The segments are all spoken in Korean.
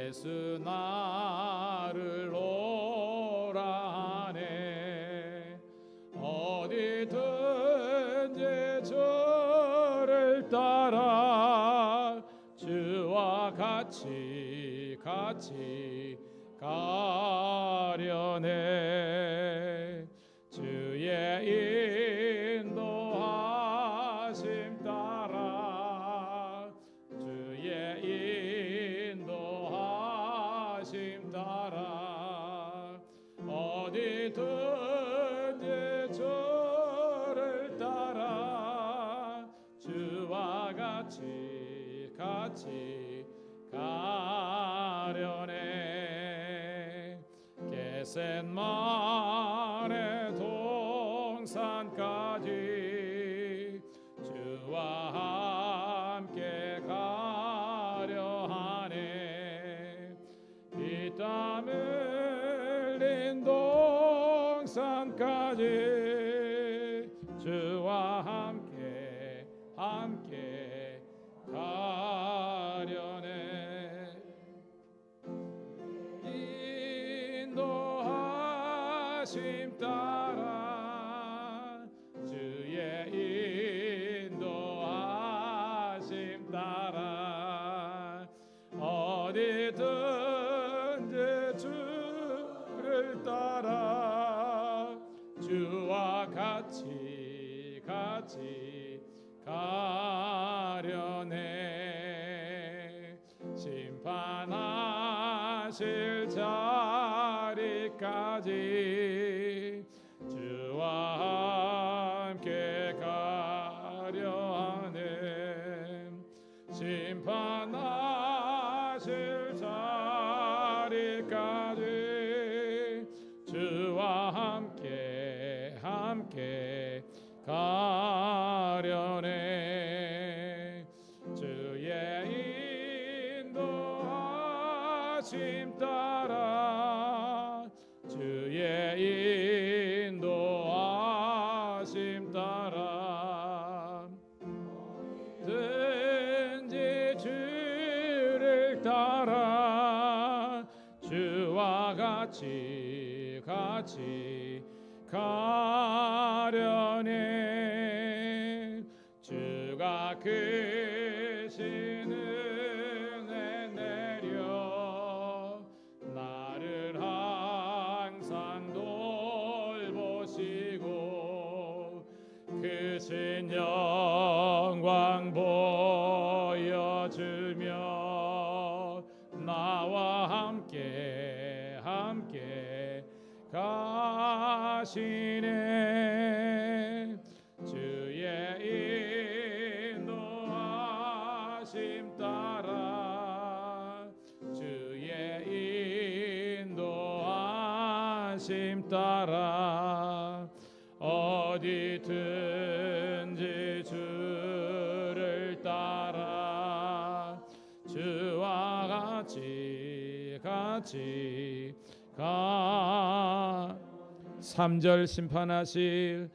예수 나를 오라 하네. 어디든지 주를 따라 주와 같이 가려네. 주의 인도하심 따라 주의 인도하심 따라 어디든지 주를 따라 주와 같이 가려네. 겟셋마네 동산까지 주와 함께 가려 하네. 피땀 흘린 동산까지 주와 함께 가려네. 인도하심 따라 주의 인도하심 따라 어디든지 주를 따라 주와 같이 가려네. 심판하실 자리까지 주와 함께 가려 하네. 심판하실 자리까지 주와 함께 가려네. 주의 인도하심 따라 주의 인도하심 따라 든지 주를 따라 주와 같이 가려네. 주가 크신 은혜 내려 나를 항상 돌보시고 크신 영광 보여주며 나와 함께 가시네. 주의 인도하심 따라 주의 인도하심 따라 어디든지 주를 따라 주와 같이 가. 3절 심판하실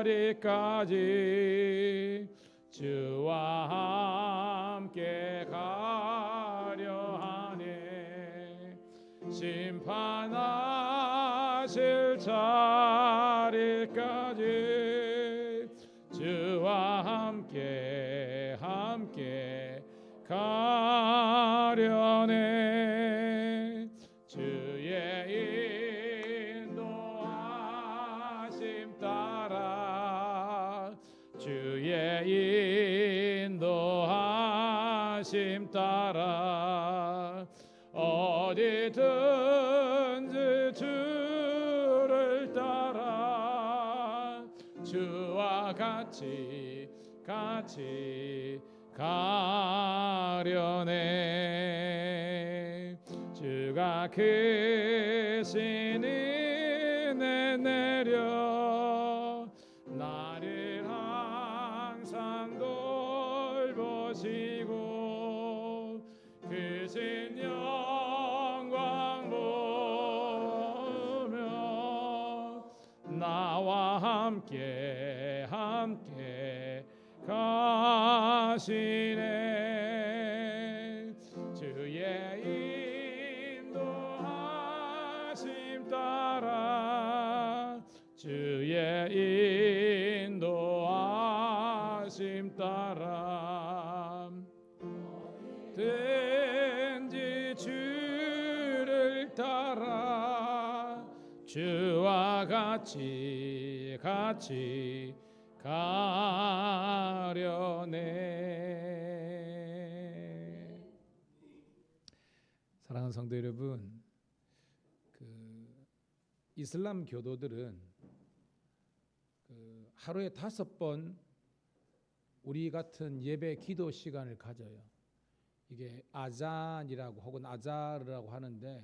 자리까지 주와 함께 가려 하네. 심판하실 자리까지 주와 함께 가려네. 주의 인도하심 따라 주의 인도하심 따라 어디든지 주를 따라 주와 같이 가려네. 주가 크신 은혜 내려 나를 항상 돌보시고 크신 영광 보며 나와 함께 가시네. 부르심 따라 어디든지 주를 따라 주와 같이 가려네. 사랑하는 성도 여러분, 이슬람 교도들은 하루에 5번 우리 같은 예배 기도 시간을 가져요. 이게 아잔이라고 혹은 아자르라고 하는데,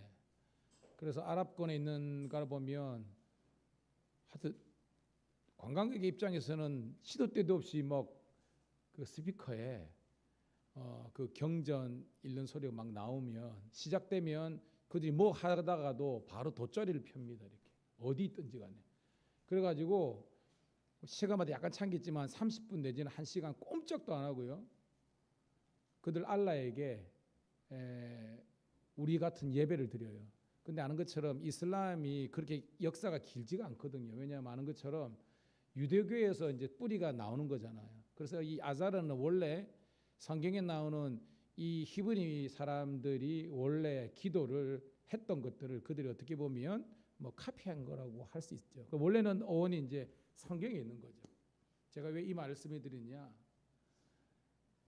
그래서 아랍권에 있는 걸 보면 하여튼 관광객의 입장에서는 시도 때도 없이 그 스피커에 그 경전 읽는 소리가 막 나오면 시작되면 그들이 뭐 하다가도 바로 돗자리를 펴니다. 이렇게 어디 있든지 간에. 그래가지고 시간마다 약간 참겠지만 30분 내지는 1시간 꼼짝도 안 하고요. 그들 알라에게 우리 같은 예배를 드려요. 근데 아는 것처럼 이슬람이 그렇게 역사가 길지가 않거든요. 왜냐하면 아는 것처럼 유대교에서 이제 뿌리가 나오는 거잖아요. 그래서 이 아자르는 원래 성경에 나오는 이 히브리 사람들이 원래 기도를 했던 것들을 그들이 어떻게 보면 카피한 거라고 할 수 있죠. 원래는 어원이 이제 성경에 있는 거죠. 제가 왜 이 말씀을 드리냐?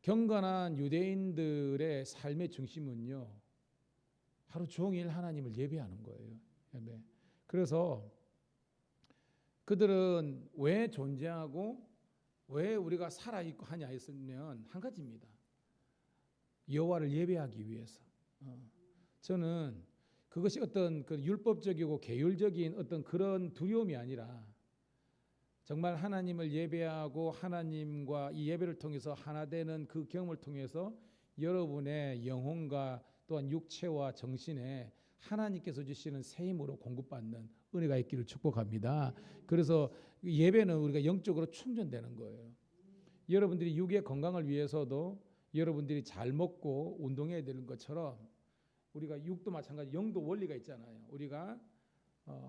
경건한 유대인들의 삶의 중심은요, 하루 종일 하나님을 예배하는 거예요. 예배. 그래서 그들은 왜 존재하고 왜 우리가 살아있고 하냐 했으면 한 가지입니다. 여호와를 예배하기 위해서. 저는 그것이 어떤 그 율법적이고 계율적인 어떤 그런 두려움이 아니라 정말 하나님을 예배하고 하나님과 이 예배를 통해서 하나 되는 그 경험을 통해서 여러분의 영혼과 또한 육체와 정신에 하나님께서 주시는 새 힘으로 공급받는 은혜가 있기를 축복합니다. 그래서 예배는 우리가 영적으로 충전되는 거예요. 여러분들이 육의 건강을 위해서도 여러분들이 잘 먹고 운동해야 되는 것처럼 우리가 육도 마찬가지, 영도 원리가 있잖아요. 우리가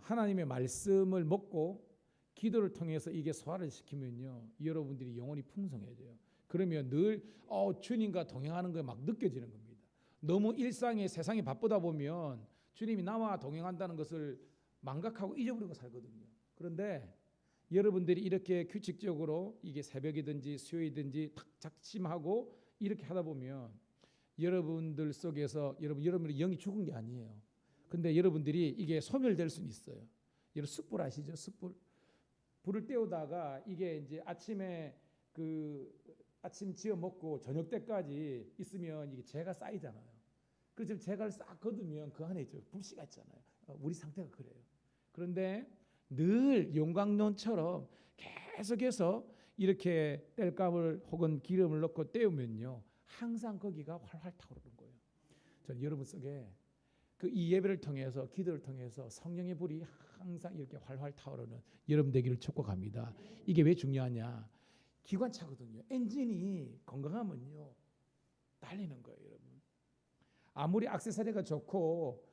하나님의 말씀을 먹고 기도를 통해서 이게 소화를 시키면요, 여러분들이 영혼이 풍성해져요. 그러면 늘 주님과 동행하는 게 막 느껴지는 겁니다. 너무 일상에 세상이 바쁘다 보면 주님이 나와 동행한다는 것을 망각하고 잊어버리고 살거든요. 그런데 여러분들이 이렇게 규칙적으로 이게 새벽이든지 수요일이든지 탁 작심하고 이렇게 하다 보면 여러분들 속에서 여러분의 영이 죽은 게 아니에요. 근데 여러분들이 이게 소멸될 수는 있어요. 여러분 숯불 아시죠? 숯불. 불을 때우다가 이게 이제 아침에 아침 지어 먹고 저녁 때까지 있으면 이게 재가 쌓이잖아요. 그래서 재를 싹 거두면 그 안에 불씨가 있잖아요. 우리 상태가 그래요. 그런데 늘 용광론처럼 계속해서 이렇게 땔감을 혹은 기름을 넣고 때우면요, 항상 거기가 활활 타오르는 거예요. 저는 여러분 속에 이 예배를 통해서 기도를 통해서 성령의 불이 항상 이렇게 활활 타오르는 여러분 되기를 축복합니다. 이게 왜 중요하냐? 기관차거든요. 엔진이 건강하면요 달리는 거예요, 여러분. 아무리 액세서리가 좋고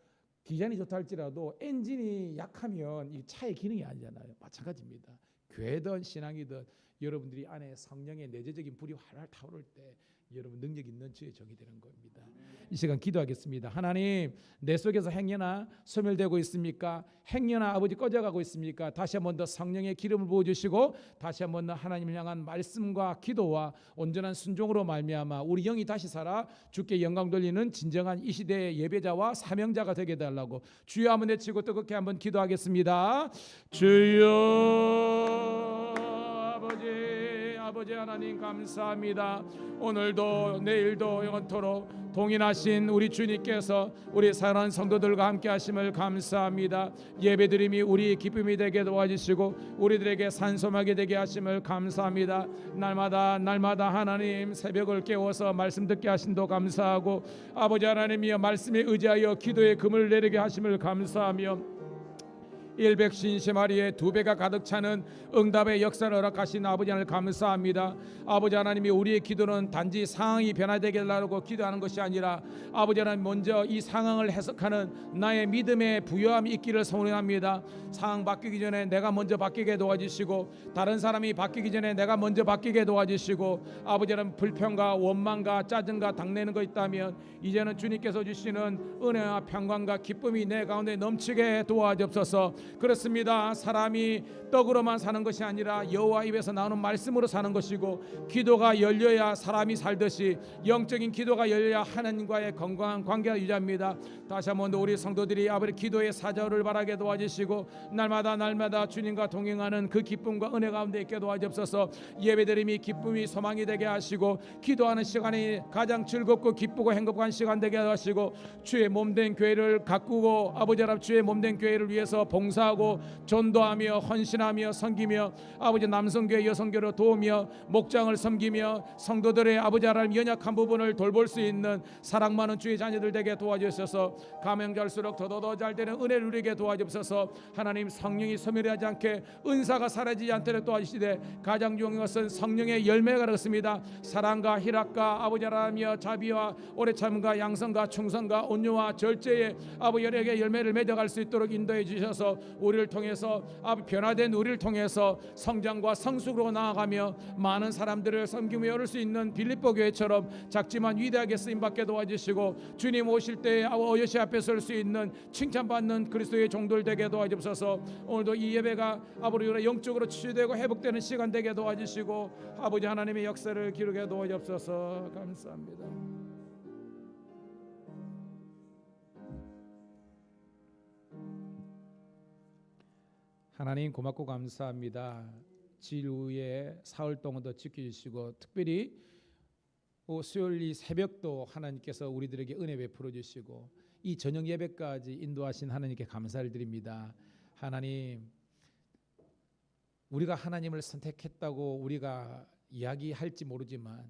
디자인이 좋다 할지라도 엔진이 약하면 이 차의 기능이 아니잖아요. 마찬가지입니다. 교회든 신앙이든 여러분들이 안에 성령의 내재적인 불이 활활 타오를 때 여러분 능력 있는 주의 종이 되는 겁니다. 이 시간 기도하겠습니다. 하나님, 내 속에서 행여나 소멸되고 있습니까? 행여나 아버지 꺼져가고 있습니까? 다시 한번 더 성령의 기름을 부어주시고 다시 한번 더 하나님을 향한 말씀과 기도와 온전한 순종으로 말미암아 우리 영이 다시 살아 주께 영광 돌리는 진정한 이 시대의 예배자와 사명자가 되게 해달라고 주여 한번 외치고 뜨겁게 한번 기도하겠습니다. 주여, 아버지 하나님 감사합니다. 오늘도 내일도 영원토록 동일하신 우리 주님께서 우리 사랑하는 성도들과 함께 하심을 감사합니다. 예배드림이 우리 기쁨이 되게 도와주시고 우리들에게 산소하게 되게 하심을 감사합니다. 날마다 하나님 새벽을 깨워서 말씀 듣게 하심도 감사하고 아버지 하나님이여 말씀에 의지하여 기도의 금을 내리게 하심을 감사하며 일백신시마리에 2배가 가득 차는 응답의 역사를 허락하신 아버지 하나님 감사합니다. 아버지 하나님이 우리의 기도는 단지 상황이 변화되게 해달라고 기도하는 것이 아니라 아버지 하나님 먼저 이 상황을 해석하는 나의 믿음의 부요함이 있기를 소원합니다. 상황 바뀌기 전에 내가 먼저 바뀌게 도와주시고 다른 사람이 바뀌기 전에 내가 먼저 바뀌게 도와주시고 아버지 하나님 불평과 원망과 짜증과 당내는 거 있다면 이제는 주님께서 주시는 은혜와 평강과 기쁨이 내 가운데 넘치게 도와주옵소서. 그렇습니다. 사람이 떡으로만 사는 것이 아니라 여호와 입에서 나오는 말씀으로 사는 것이고 기도가 열려야 사람이 살듯이 영적인 기도가 열려야 하나님과의 건강한 관계가 유지합니다. 다시 한번 더 우리 성도들이 아버지 기도의 사절을 바라게 도와주시고 날마다 주님과 동행하는 그 기쁨과 은혜 가운데 있게 도와주옵소서. 예배드림이 기쁨이 소망이 되게 하시고 기도하는 시간이 가장 즐겁고 기쁘고 행복한 시간 되게 하시고 주의 몸된 교회를 가꾸고 아버지 하나님 주의 몸된 교회를 위해서 봉사하고 전도하며 헌신하며 섬기며 아버지 남성교회 여성교회로 도우며 목장을 섬기며 성도들의 아버지 하나님 연약한 부분을 돌볼 수 있는 사랑 많은 주의 자녀들 되게 도와주셔서 가면갈수록 더더더 잘 되는 은혜를 누리게 도와주셔서 하나님 성령이 소멸하지 않게 은사가 사라지지 않도록 도와주시되 가장 중요한 것은 성령의 열매가 그렇습니다. 사랑과 희락과 아버지 하나님이여 자비와 오래 참음과 양성과 충성과 온유와 절제의 아버지 여러에게 열매를 맺어갈 수 있도록 인도해 주셔서 우리를 통해서 변화된 우리를 통해서 성장과 성숙으로 나아가며 많은 사람들을 섬기며 이룰 수 있는 빌립보 교회처럼 작지만 위대하게 쓰임받게 도와주시고 주님 오실 때 어여시 앞에 설 수 있는 칭찬받는 그리스도의 종들 되게 도와주옵소서. 오늘도 이 예배가 아버지 영적으로 치유되고 회복되는 시간 되게 도와주시고 아버지 하나님의 역사를 기록해 도와주옵소서. 감사합니다. 하나님 고맙고 감사합니다. 주일 후에 사흘 동안도 지켜주시고 특별히 수요일 이 새벽도 하나님께서 우리들에게 은혜 베풀어 주시고 이 저녁 예배까지 인도하신 하나님께 감사를 드립니다. 하나님, 우리가 하나님을 선택했다고 우리가 이야기할지 모르지만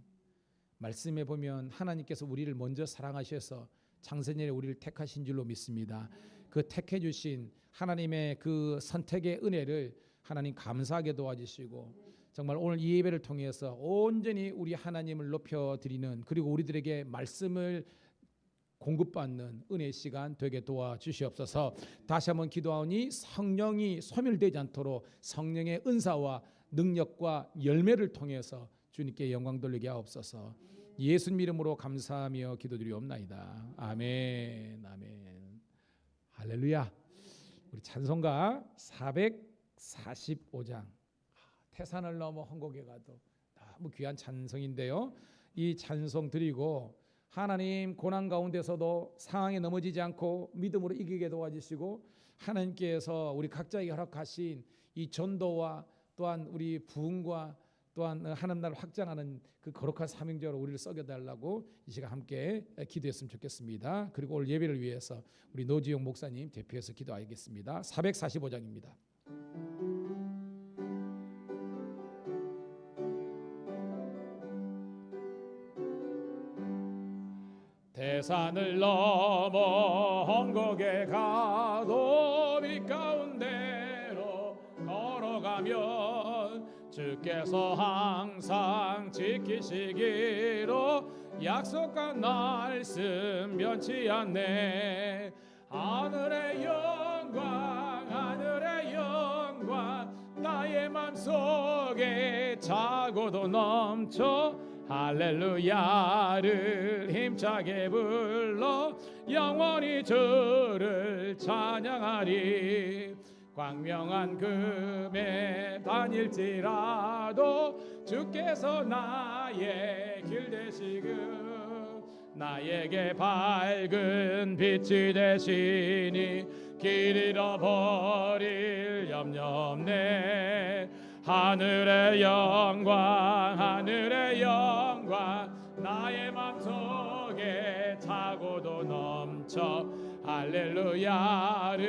말씀에 보면 하나님께서 우리를 먼저 사랑하셔서 창세전에 우리를 택하신 줄로 믿습니다. 그 택해 주신 하나님의 그 선택의 은혜를 하나님 감사하게 도와주시고 정말 오늘 이 예배를 통해서 온전히 우리 하나님을 높여드리는 그리고 우리들에게 말씀을 공급받는 은혜의 시간 되게 도와주시옵소서. 다시 한번 기도하오니 성령이 소멸되지 않도록 성령의 은사와 능력과 열매를 통해서 주님께 영광 돌리게 하옵소서. 예수님 이름으로 감사하며 기도드리옵나이다. 아멘. 아멘. 할렐루야. 우리 찬송가 445장 태산을 넘어 헝곡에 가도 너무 귀한 찬송인데요. 이 찬송 드리고 하나님 고난 가운데서도 상황에 넘어지지 않고 믿음으로 이기게 도와주시고 하나님께서 우리 각자에게 허락하신 이 전도와 또한 우리 부흥과 또한 하나님 나라를 확장하는 그 거룩한 사명자로 우리를 썩여달라고 이 시간 함께 기도했으면 좋겠습니다. 그리고 오늘 예배를 위해서 우리 노지용 목사님 대표해서 기도하겠습니다. 445장입니다. 태산을 넘어 헝곡에 가도 빛 가운데로 걸어가면 주께서 항상 지키시기로 약속한 말씀 변치 않네. 하늘의 영광 나의 맘속에 차고도 넘쳐 할렐루야를 힘차게 불러 영원히 주를 찬양하리. 광명한 금에 다닐지라도 주께서 나의 길 되시고 나에게 밝은 빛이 되시니 길 잃어버릴 염려 없네. 하늘의 영광 나의 맘속에 차고도 넘쳐 할렐루야를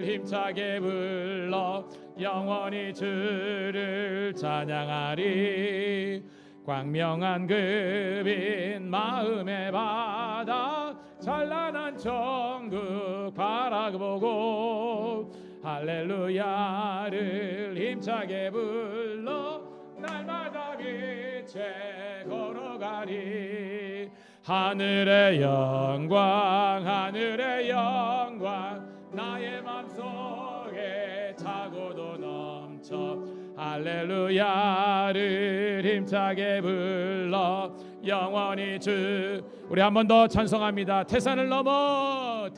힘차게 불러 영원히 주를 찬양하리. 광명한 그 빛 마음의 바다 찬란한 천국 바라보고 할렐루야를 힘차게 불러 날마다 빛에 걸어가리. 하늘의 영광 하늘의 영광 나의 맘속에 차고도 넘쳐 할렐루야를 힘차게 불러 영원히 주. 우리 한 번 더 찬송합니다. 태산을 넘어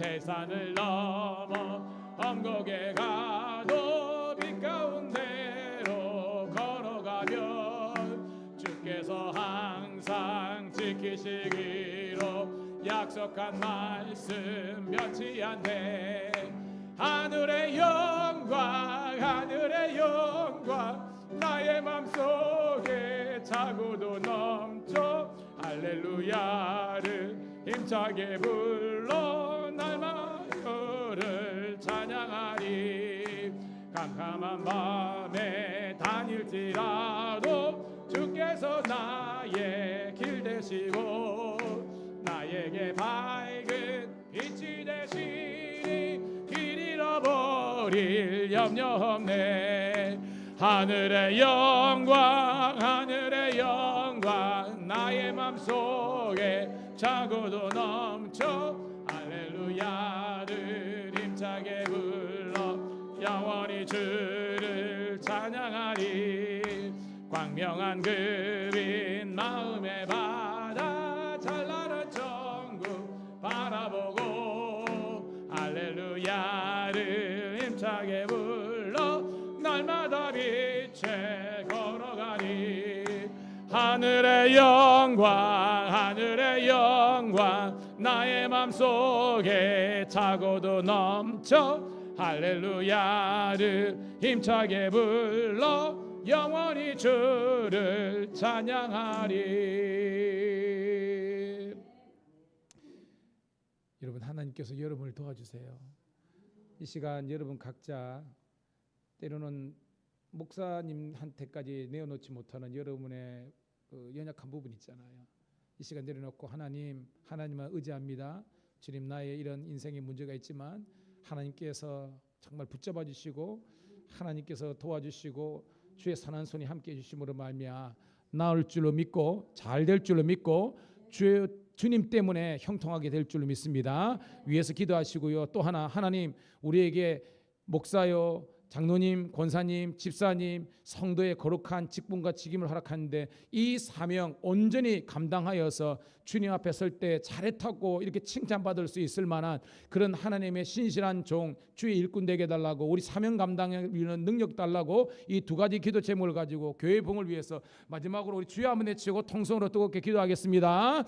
험곡에 가도 빛 가운데로 걸어가면 주께서 항상 지키시기로 약속한 말씀 변치 않네. 하늘의 영광 나의 맘속에 차고도 넘쳐 할렐루야를 힘차게 불러 날마다를 찬양하리. 캄캄한 밤에 다닐지라도 주께서 나의 길 되시고 나에게 밝은 빛이 되시니 길 잃어버릴 염려 없네. 하늘의 영광 나의 맘속에 차고도 넘쳐 할렐루야를 힘차게 불러 영원히 주를 찬양하리. 광명한 그 빛 마음의 바다 찬란한 천국 바라보고 할렐루야를 힘차게 불러 날마다 빛에 걸어가니. 하늘의 영광 나의 맘속에 차고도 넘쳐 할렐루야를 힘차게 불러 영원히 주를 찬양하리. 여러분, 하나님께서 여러분을 도와주세요. 이 시간 여러분 각자 때로는 목사님한테까지 내어놓지 못하는 여러분의 연약한 부분 있잖아요. 이 시간 내려놓고 하나님만 의지합니다. 주님, 나의 이런 인생의 문제가 있지만 하나님께서 정말 붙잡아 주시고 하나님께서 도와주시고 주의 선한 손이 함께해 주심으로 말미암아 나을 줄로 믿고 잘 될 줄로 믿고 주님 때문에 형통하게 될 줄로 믿습니다. 위에서 기도하시고요. 또 하나님 우리에게 목사요, 장로님, 권사님, 집사님, 성도의 거룩한 직분과 직임을 허락하는데 이 사명 온전히 감당하여서 주님 앞에 설 때 잘했다고 이렇게 칭찬받을 수 있을 만한 그런 하나님의 신실한 종, 주의 일꾼 되게 달라고, 우리 사명 감당을 위한 능력 달라고 이 두 가지 기도 제목을 가지고 교회 봉을 위해서 마지막으로 우리 주여 한번 외치고 통성으로 뜨겁게 기도하겠습니다.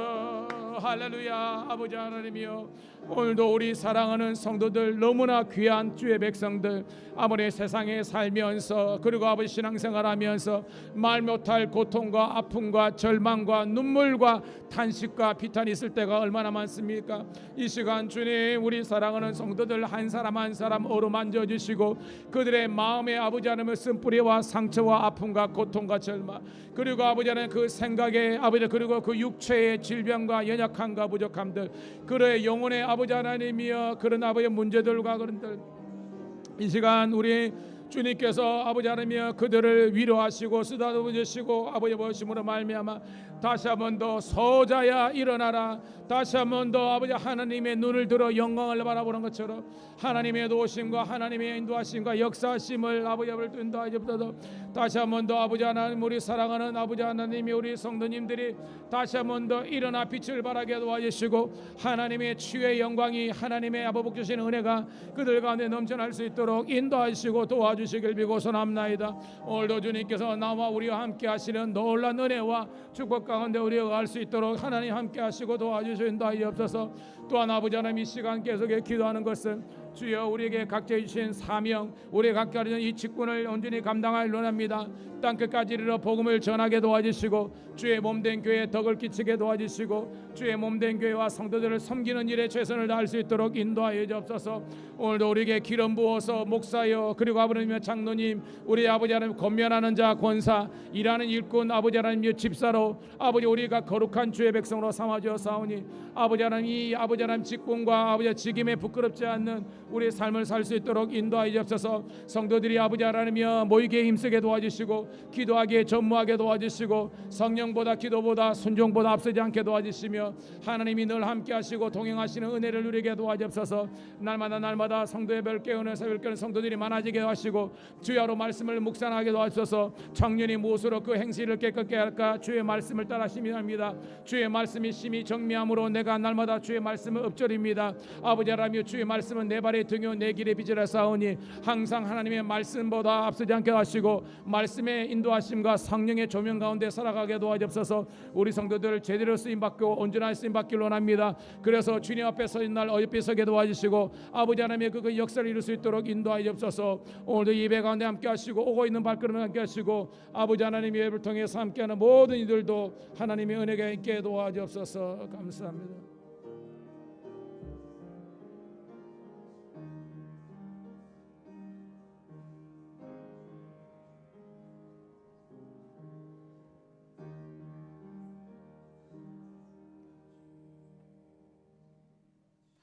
주여 할렐루야. 아버지 하나님이여, 오늘도 우리 사랑하는 성도들, 너무나 귀한 주의 백성들, 아무리 세상에 살면서 그리고 아버지 신앙생활하면서 말 못할 고통과 아픔과 절망과 눈물과 탄식과 비탄이 있을 때가 얼마나 많습니까? 이 시간 주님, 우리 사랑하는 성도들 한 사람 한 사람 어루만져 주시고 그들의 마음에 아버지 하나님의 쓴뿌리와 상처와 아픔과 고통과 절망, 그리고 아버지 하나님 그 생각에 아버지, 그리고 그 육체의 질병과 연약함과 부족함들, 그의 영혼의 아버지 하나님이여 그런 아버지의 문제들과 그런들, 이 시간 우리 주님께서 아버지 하나님이여 그들을 위로하시고 쓰다듬어 주시고 아버지 보심으로 말미암아 다시 한 번 더 서자야 일어나라, 다시 한 번 더 아버지 하나님의 눈을 들어 영광을 바라보는 것처럼 하나님의 도우심과 하나님의 인도하심과 역사하심을 아버지 앞을 인도하여 주옵소서. 다시 한 번 더 아버지 하나님, 우리 사랑하는 아버지 하나님이 우리 성도님들이 다시 한 번 더 일어나 빛을 발하게 도와주시고 하나님의 치유의 영광이, 하나님의 아버지 복 주신 은혜가 그들 가운데 넘쳐날 수 있도록 인도하시고 도와주시길 비고 소원합나이다. 오늘도 주님께서 나와 우리와 함께 하시는 놀라운 은혜와 축복 가운데 우리가 갈 수 있도록 하나님 함께 하시고 도와주시옵소서. 또한 아버지 하나님, 이 시간 계속해 기도하는 것은 주여 우리에게 각자 주신 사명, 우리 각자 주신 이 직분을 온전히 감당할 원합니다. 땅끝까지 이르러 복음을 전하게 도와주시고 주의 몸된 교회에 덕을 끼치게 도와주시고 주의 몸된 교회와 성도들을 섬기는 일에 최선을 다할 수 있도록 인도하여 주옵소서. 오늘도 우리에게 기름 부어서 목사여 그리고 아버지며 장로님 우리 아버지 하나님 권면하는 자 권사 일하는 일꾼 아버지 하나님여 집사로 아버지 우리가 거룩한 주의 백성으로 삼아주었사오니 아버지 하나님 이 아버지 하나님 직분과 아버지 직임에 부끄럽지 않는 우리의 삶을 살 수 있도록 인도하여 주옵소서. 성도들이 아버지 하나님여 모이기에 힘쓰게 도와주시고 기도하기에 전무하게 도와주시고 성령보다 기도보다 순종보다 앞서지 않게 도와주시며 하나님이 늘 함께 하시고 동행하시는 은혜를 누리게 도와주옵소서. 날마다 성도의 별께 은혜 새벽교는 성도들이 많아지게 하시고 주야로 말씀을 묵상하게 도와주소서. 청년이 무엇으로 그 행실을 깨끗게 할까 주의 말씀을 따라 심의합니다. 주의 말씀이 심히 정미함으로 내가 날마다 주의 말씀을 읊조립니다. 아버지 하나님 주의 말씀은 내 발의 등요 내 길의 빛이라 싸우니 항상 하나님의 말씀보다 앞서지 않게 하시고 말씀의 인도하심과 성령의 조명 가운데 살아가게 도와주옵소서. 우리 성도들 제대로 쓰임받고 온전한 쓰임받기를 원합니다. 그래서 주님 앞에 서인 날 어여삐 서게 도와주시고 아버지 하나님의 그 역사를 이룰 수 있도록 인도하여 주옵소서. 오늘도 예배 가운데 함께 하시고 오고 있는 발걸음을 함께 하시고 아버지 하나님의 예배를 통해서 함께하는 모든 이들도 하나님의 은혜가 있게 도와주옵소서. 감사합니다.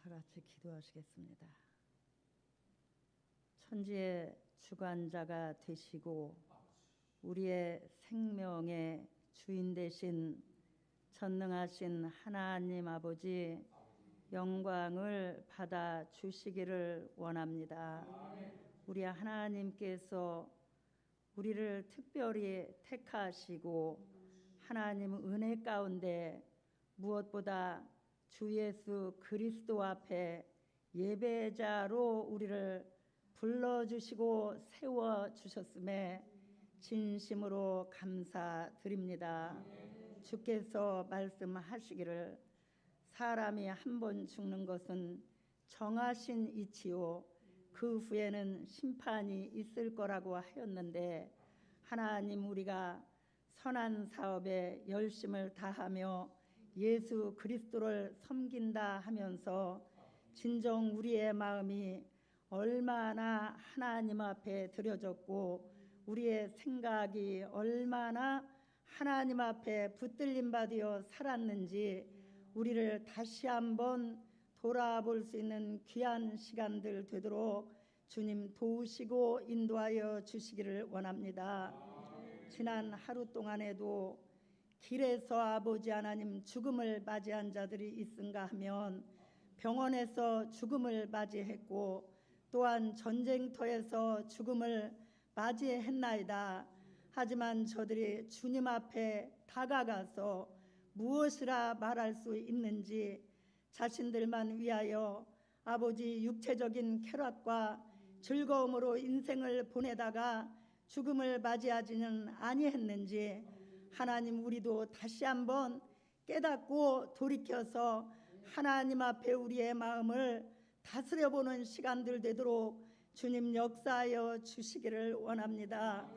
다 같이 기도하시겠습니다. 천지의 주관자가 되시고 우리의 생명의 주인 되신 전능하신 하나님 아버지 영광을 받아 주시기를 원합니다. 우리 하나님께서 우리를 특별히 택하시고 하나님 은혜 가운데 무엇보다 주 예수 그리스도 앞에 예배자로 우리를 불러주시고 세워주셨음에 진심으로 감사드립니다. 주께서 말씀하시기를 사람이 한 번 죽는 것은 정하신 이치요 그 후에는 심판이 있을 거라고 하였는데 하나님 우리가 선한 사업에 열심을 다하며 예수 그리스도를 섬긴다 하면서 진정 우리의 마음이 얼마나 하나님 앞에 드려졌고 우리의 생각이 얼마나 하나님 앞에 붙들림 받으어 살았는지 우리를 다시 한번 돌아볼 수 있는 귀한 시간들 되도록 주님 도우시고 인도하여 주시기를 원합니다. 지난 하루 동안에도 길에서 아버지 하나님 죽음을 맞이한 자들이 있은가 하면 병원에서 죽음을 맞이했고 또한 전쟁터에서 죽음을 맞이했나이다. 하지만 저들이 주님 앞에 다가가서 무엇이라 말할 수 있는지 자신들만 위하여 아버지 육체적인 쾌락과 즐거움으로 인생을 보내다가 죽음을 맞이하지는 아니했는지 하나님 우리도 다시 한번 깨닫고 돌이켜서 하나님 앞에 우리의 마음을 다스려보는 시간들 되도록 주님 역사하여 주시기를 원합니다.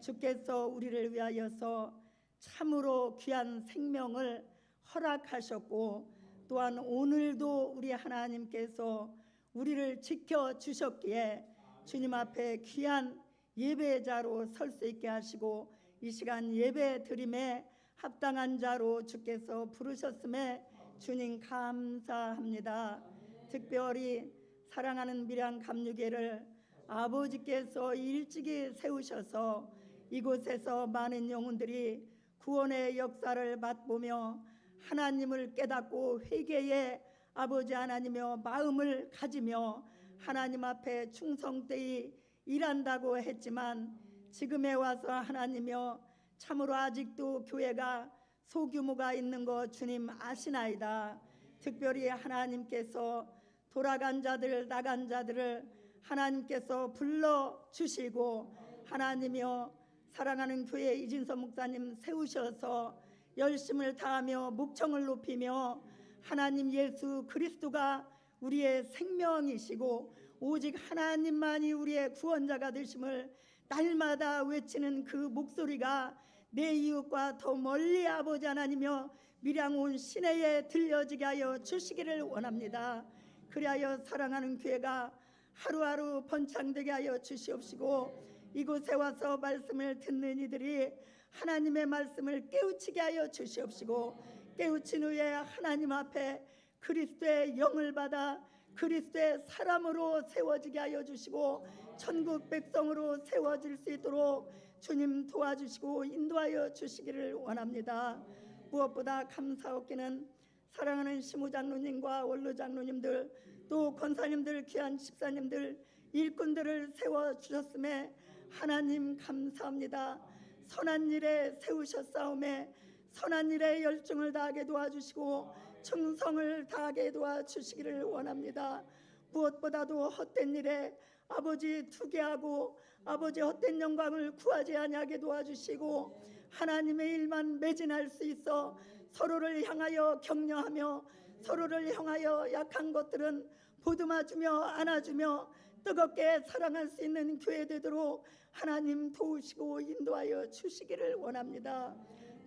주께서 우리를 위하여서 참으로 귀한 생명을 허락하셨고 또한 오늘도 우리 하나님께서 우리를 지켜주셨기에 주님 앞에 귀한 예배자로 설 수 있게 하시고 이 시간 예배 드림에 합당한 자로 주께서 부르셨음에 주님 감사합니다. 특별히 사랑하는 밀양 감리교회를 아버지께서 일찍이 세우셔서 이곳에서 많은 영혼들이 구원의 역사를 맛보며 하나님을 깨닫고 회개의 아버지 하나님여 마음을 가지며 하나님 앞에 충성되이 일한다고 했지만 지금에 와서 하나님여 참으로 아직도 교회가 소규모가 있는 거 주님 아시나이다. 특별히 하나님께서 돌아간 자들 나간 자들을 하나님께서 불러주시고 하나님이여 사랑하는 교회 이진서 목사님 세우셔서 열심을 다하며 목청을 높이며 하나님 예수 그리스도가 우리의 생명이시고 오직 하나님만이 우리의 구원자가 되심을 날마다 외치는 그 목소리가 내 이웃과 더 멀리 아버지 하나님여 밀양 온 시내에 들려지게 하여 주시기를 원합니다. 그리하여 사랑하는 교회가 하루하루 번창되게 하여 주시옵시고 이곳에 와서 말씀을 듣는 이들이 하나님의 말씀을 깨우치게 하여 주시옵시고 깨우친 후에 하나님 앞에 그리스도의 영을 받아 그리스도의 사람으로 세워지게 하여 주시고 천국 백성으로 세워질 수 있도록 주님 도와주시고 인도하여 주시기를 원합니다. 무엇보다 감사하기는 사랑하는 시무장로님과 원로장로님들 또 권사님들 귀한 집사님들 일꾼들을 세워주셨음에 하나님 감사합니다. 선한 일에 세우셨사오매 선한 일에 열정을 다하게 도와주시고 충성을 다하게 도와주시기를 원합니다. 무엇보다도 헛된 일에 아버지 투기하고 아버지 헛된 영광을 구하지 아니하게 도와주시고 하나님의 일만 매진할 수 있어 서로를 향하여 격려하며 서로를 향하여 약한 것들은 보듬어주며 안아주며 뜨겁게 사랑할 수 있는 교회 되도록 하나님 도우시고 인도하여 주시기를 원합니다.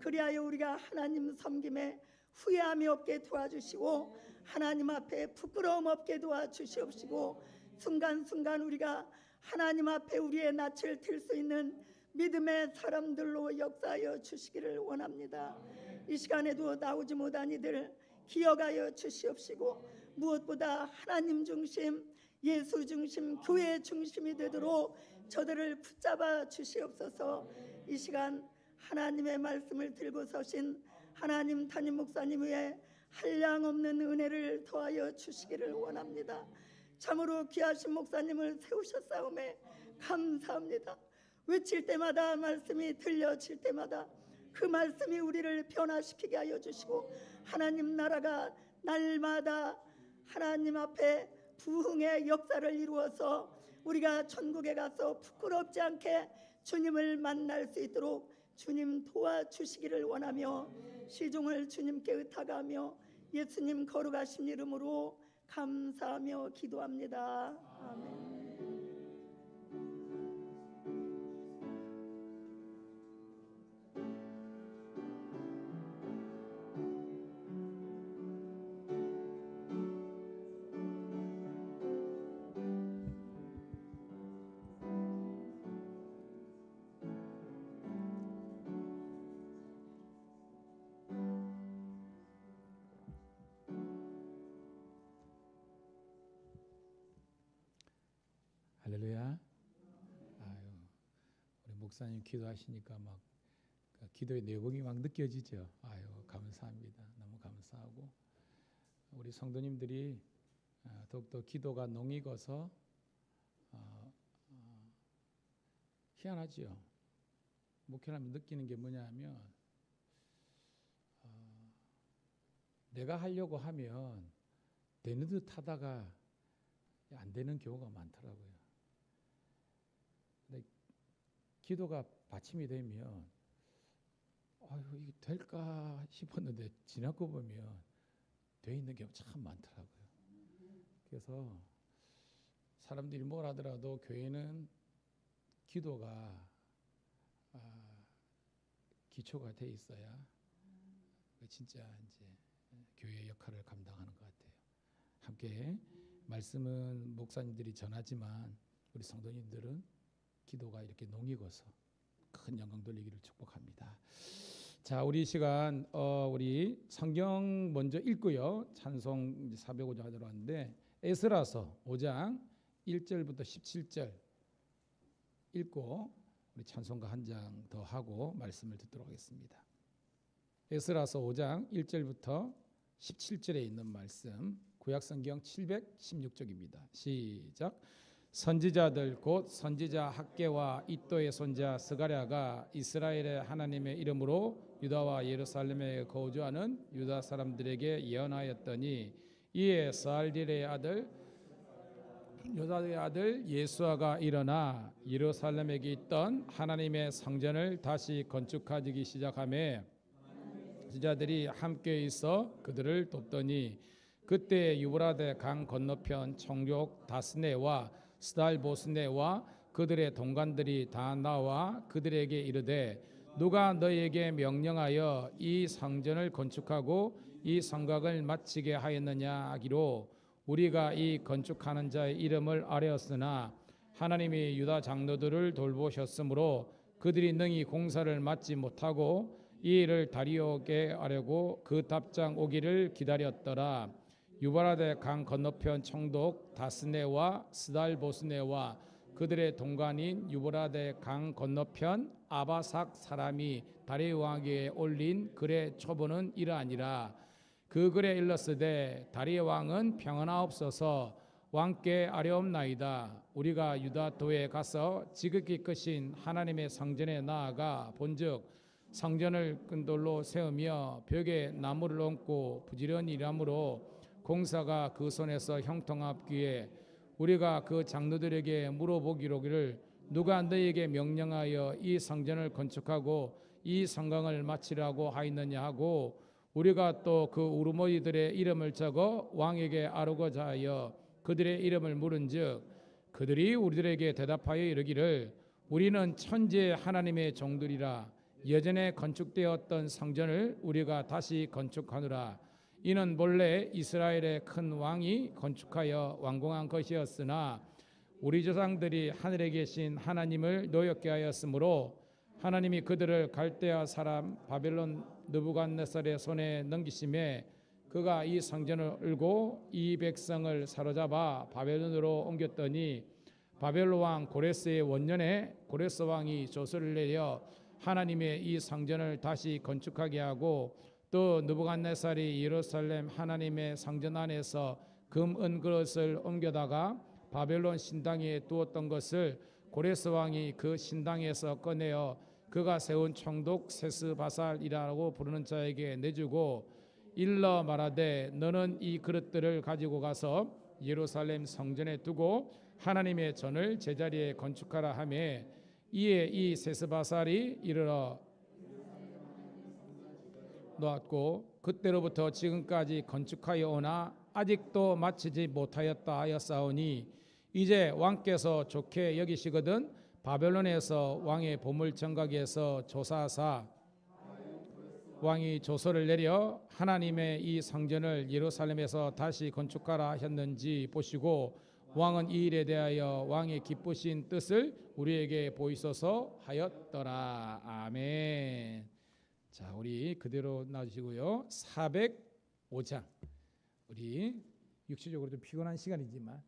그리하여 우리가 하나님 섬김에 후회함이 없게 도와주시고 하나님 앞에 부끄러움 없게 도와주시옵시고 순간순간 우리가 하나님 앞에 우리의 낯을 들 수 있는 믿음의 사람들로 역사하여 주시기를 원합니다. 이 시간에도 나오지 못한 이들 기억하여 주시옵시고 무엇보다 하나님 중심 예수 중심 교회 중심이 되도록 저들을 붙잡아 주시옵소서. 이 시간 하나님의 말씀을 들고 서신 하나님 담임 목사님 위에 한량없는 은혜를 더하여 주시기를 원합니다. 참으로 귀하신 목사님을 세우셨사오매 감사합니다. 외칠 때마다 말씀이 들려질 때마다 그 말씀이 우리를 변화시키게 하여 주시고 하나님 나라가 날마다 하나님 앞에 부흥의 역사를 이루어서 우리가 천국에 가서 부끄럽지 않게 주님을 만날 수 있도록 주님 도와주시기를 원하며 시종을 주님께 의탁하며 예수님 거룩하신 이름으로 감사하며 기도합니다. 아멘. 할렐루야. 아유, 우리 목사님 기도하시니까 막 기도의 내용이 막 느껴지죠. 아유, 감사합니다. 너무 감사하고 우리 성도님들이 더욱더 기도가 농익어서 희한하지요. 목회하면 느끼는 게 뭐냐면 내가 하려고 하면 되는 듯 하다가 안 되는 경우가 많더라고요. 근데 기도가 받침이 되면 아유 이게 될까 싶었는데 지나고 보면 돼 있는 경우 참 많더라고요. 그래서 사람들이 뭘 하더라도 교회는 기도가 기초가 돼 있어야 진짜 이제 교회의 역할을 감당하는 것 같아요. 함께 말씀은 목사님들이 전하지만 우리 성도님들은 기도가 이렇게 농익어서 큰 영광 돌리기를 축복합니다. 자, 우리 시간 우리 성경 먼저 읽고요. 찬송 405장 하도록 하는데 에스라서 5장 1절부터 17절 읽고 우리 찬송가 한 장 더 하고 말씀을 듣도록 하겠습니다. 에스라서 5장 1절부터 17절에 있는 말씀 구약성경 716쪽입니다. 시작. 선지자들 곧 선지자 학개와 이또의 손자 스가랴가 이스라엘의 하나님의 이름으로 유다와 예루살렘에 거주하는 유다 사람들에게 예언하였더니 이에 스알딜의 아들 요다의 아들 예수아가 일어나 예루살렘에 있던 하나님의 성전을 다시 건축하기 시작하며 지자들이 함께 있어 그들을 돕더니 그때 유브라데 강 건너편 총독 다스네와 스달보스네와 그들의 동관들이 다 나와 그들에게 이르되 누가 너희에게 명령하여 이 성전을 건축하고 이 성곽을 마치게 하였느냐 하기로 우리가 이 건축하는 자의 이름을 아뢰었으나 하나님이 유다 장로들을 돌보셨으므로 그들이 능히 공사를 마치 못하고 이 일을 다리오게 하려고 그 답장 오기를 기다렸더라. 유브라데 강 건너편 총독 다스네와 스달보스네와 그들의 동관인 유브라데 강 건너편 아바삭 사람이 다리오 왕에게 올린 글의 초본은 이러하니라. 그 글에 일렀으되 다리오 왕은 평안하옵소서 왕께 아뢰옵나이다. 우리가 유다도에 가서 지극히 크신 하나님의 성전에 나아가 본즉 성전을 끈돌로 세우며 벽에 나무를 얹고 부지런히 일함으로 공사가 그 손에서 형통하기에 우리가 그 장로들에게 물어보기를 누가 너희에게 명령하여 이 성전을 건축하고 이 성곽을 마치라고 하였느냐 하고 우리가 또 그 우르모이들의 이름을 적어 왕에게 아뢰고자 하여 그들의 이름을 물은즉 그들이 우리들에게 대답하여 이르기를 우리는 천지의 하나님의 종들이라 예전에 건축되었던 성전을 우리가 다시 건축하노라. 이는 본래 이스라엘의 큰 왕이 건축하여 완공한 것이었으나 우리 조상들이 하늘에 계신 하나님을 노엽게 하였으므로 하나님이 그들을 갈대아 사람 바벨론 느부갓네살의 손에 넘기심에 그가 이 성전을 을고 이 백성을 사로잡아 바벨론으로 옮겼더니 바벨론 왕 고레스의 원년에 고레스 왕이 조서를 내려 하나님의 이 성전을 다시 건축하게 하고 또 느부갓네살이 예루살렘 하나님의 성전 안에서 금 은 그릇을 옮겨다가 바벨론 신당에 두었던 것을 고레스 왕이 그 신당에서 꺼내어 그가 세운 총독 세스바살이라고 부르는 자에게 내주고 일러 말하되 너는 이 그릇들을 가지고 가서 예루살렘 성전에 두고 하나님의 전을 제자리에 건축하라 하매 이에 이 세스바살이 이르러 놓았고 그때로부터 지금까지 건축하여 오나 아직도 마치지 못하였다 하였사오니 이제 왕께서 좋게 여기시거든 바벨론에서 왕의 보물 정각에서 조사하사 왕이 조서를 내려 하나님의 이 성전을 예루살렘에서 다시 건축하라 하셨는지 보시고 왕은 이 일에 대하여 왕의 기쁘신 뜻을 우리에게 보이소서 하였더라. 아멘. 자, 우리 그대로 놔주시고요. 405장. 우리 육체적으로 좀 피곤한 시간이지만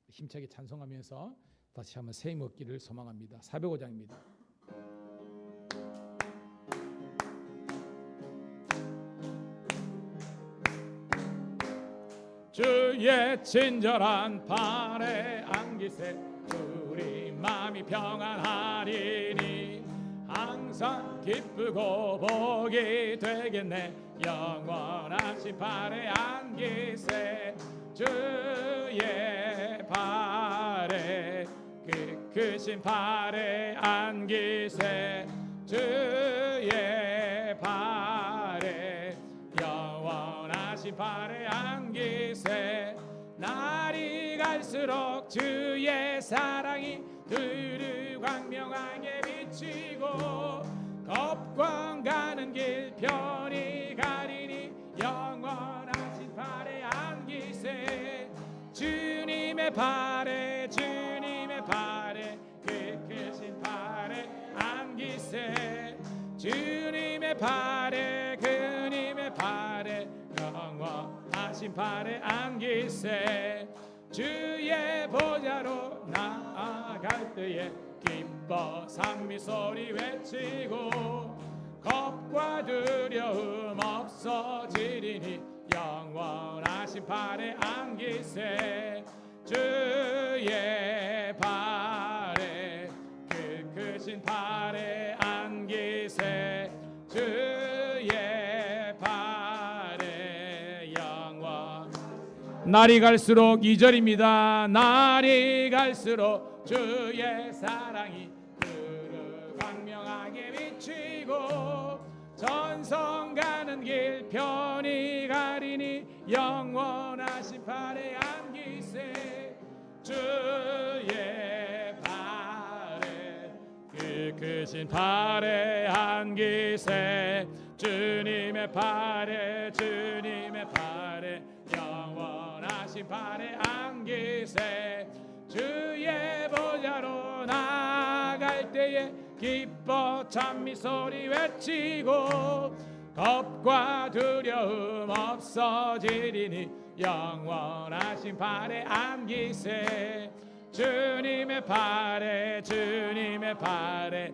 힘차게 찬송하면서 다시 한번 새 힘 얻기를 소망합니다. 405장입니다. 주의 친절한 발에 안기세 우리 마음이 평안하리니 항상 기쁘고 복이 되겠네 영원하신 발에 안기세 주의 발에 그 크신 발에 안기세 주의 발에 영원하신 발에 안기세 날이 갈수록 주의 사랑이 두루 광명하게 비치고 겁광 가는 길 편히 가리니 영원하신 발에 안기세 주님의 발에 그 크신 발에 안기세 주님의 발에 그님의 발에 영원하신 발에 안기세 주의 보좌로 나아갈 때에 기뻐 산미 소리 외치고 겁과 두려움 없어지리니 영원하신 발에 안기세 주의 발에 그 크신 발에 안기세 주의 발에 영원 날이 갈수록 2절입니다. 날이 갈수록 주의 사랑이 두루 광명하게 비치고 전성 가는 길 편히 가리니 영원하신 발에 안기세 주의 발에 그 크신 팔에 안기세 주님의 팔에 주님의 팔에 영원하신 팔에 안기세 주의 보좌로 나갈 때에 기뻐 찬미 소리 외치고 겁과 두려움 없어지리니 영원하신 팔에 안기세 주님의 팔에 주님의 팔에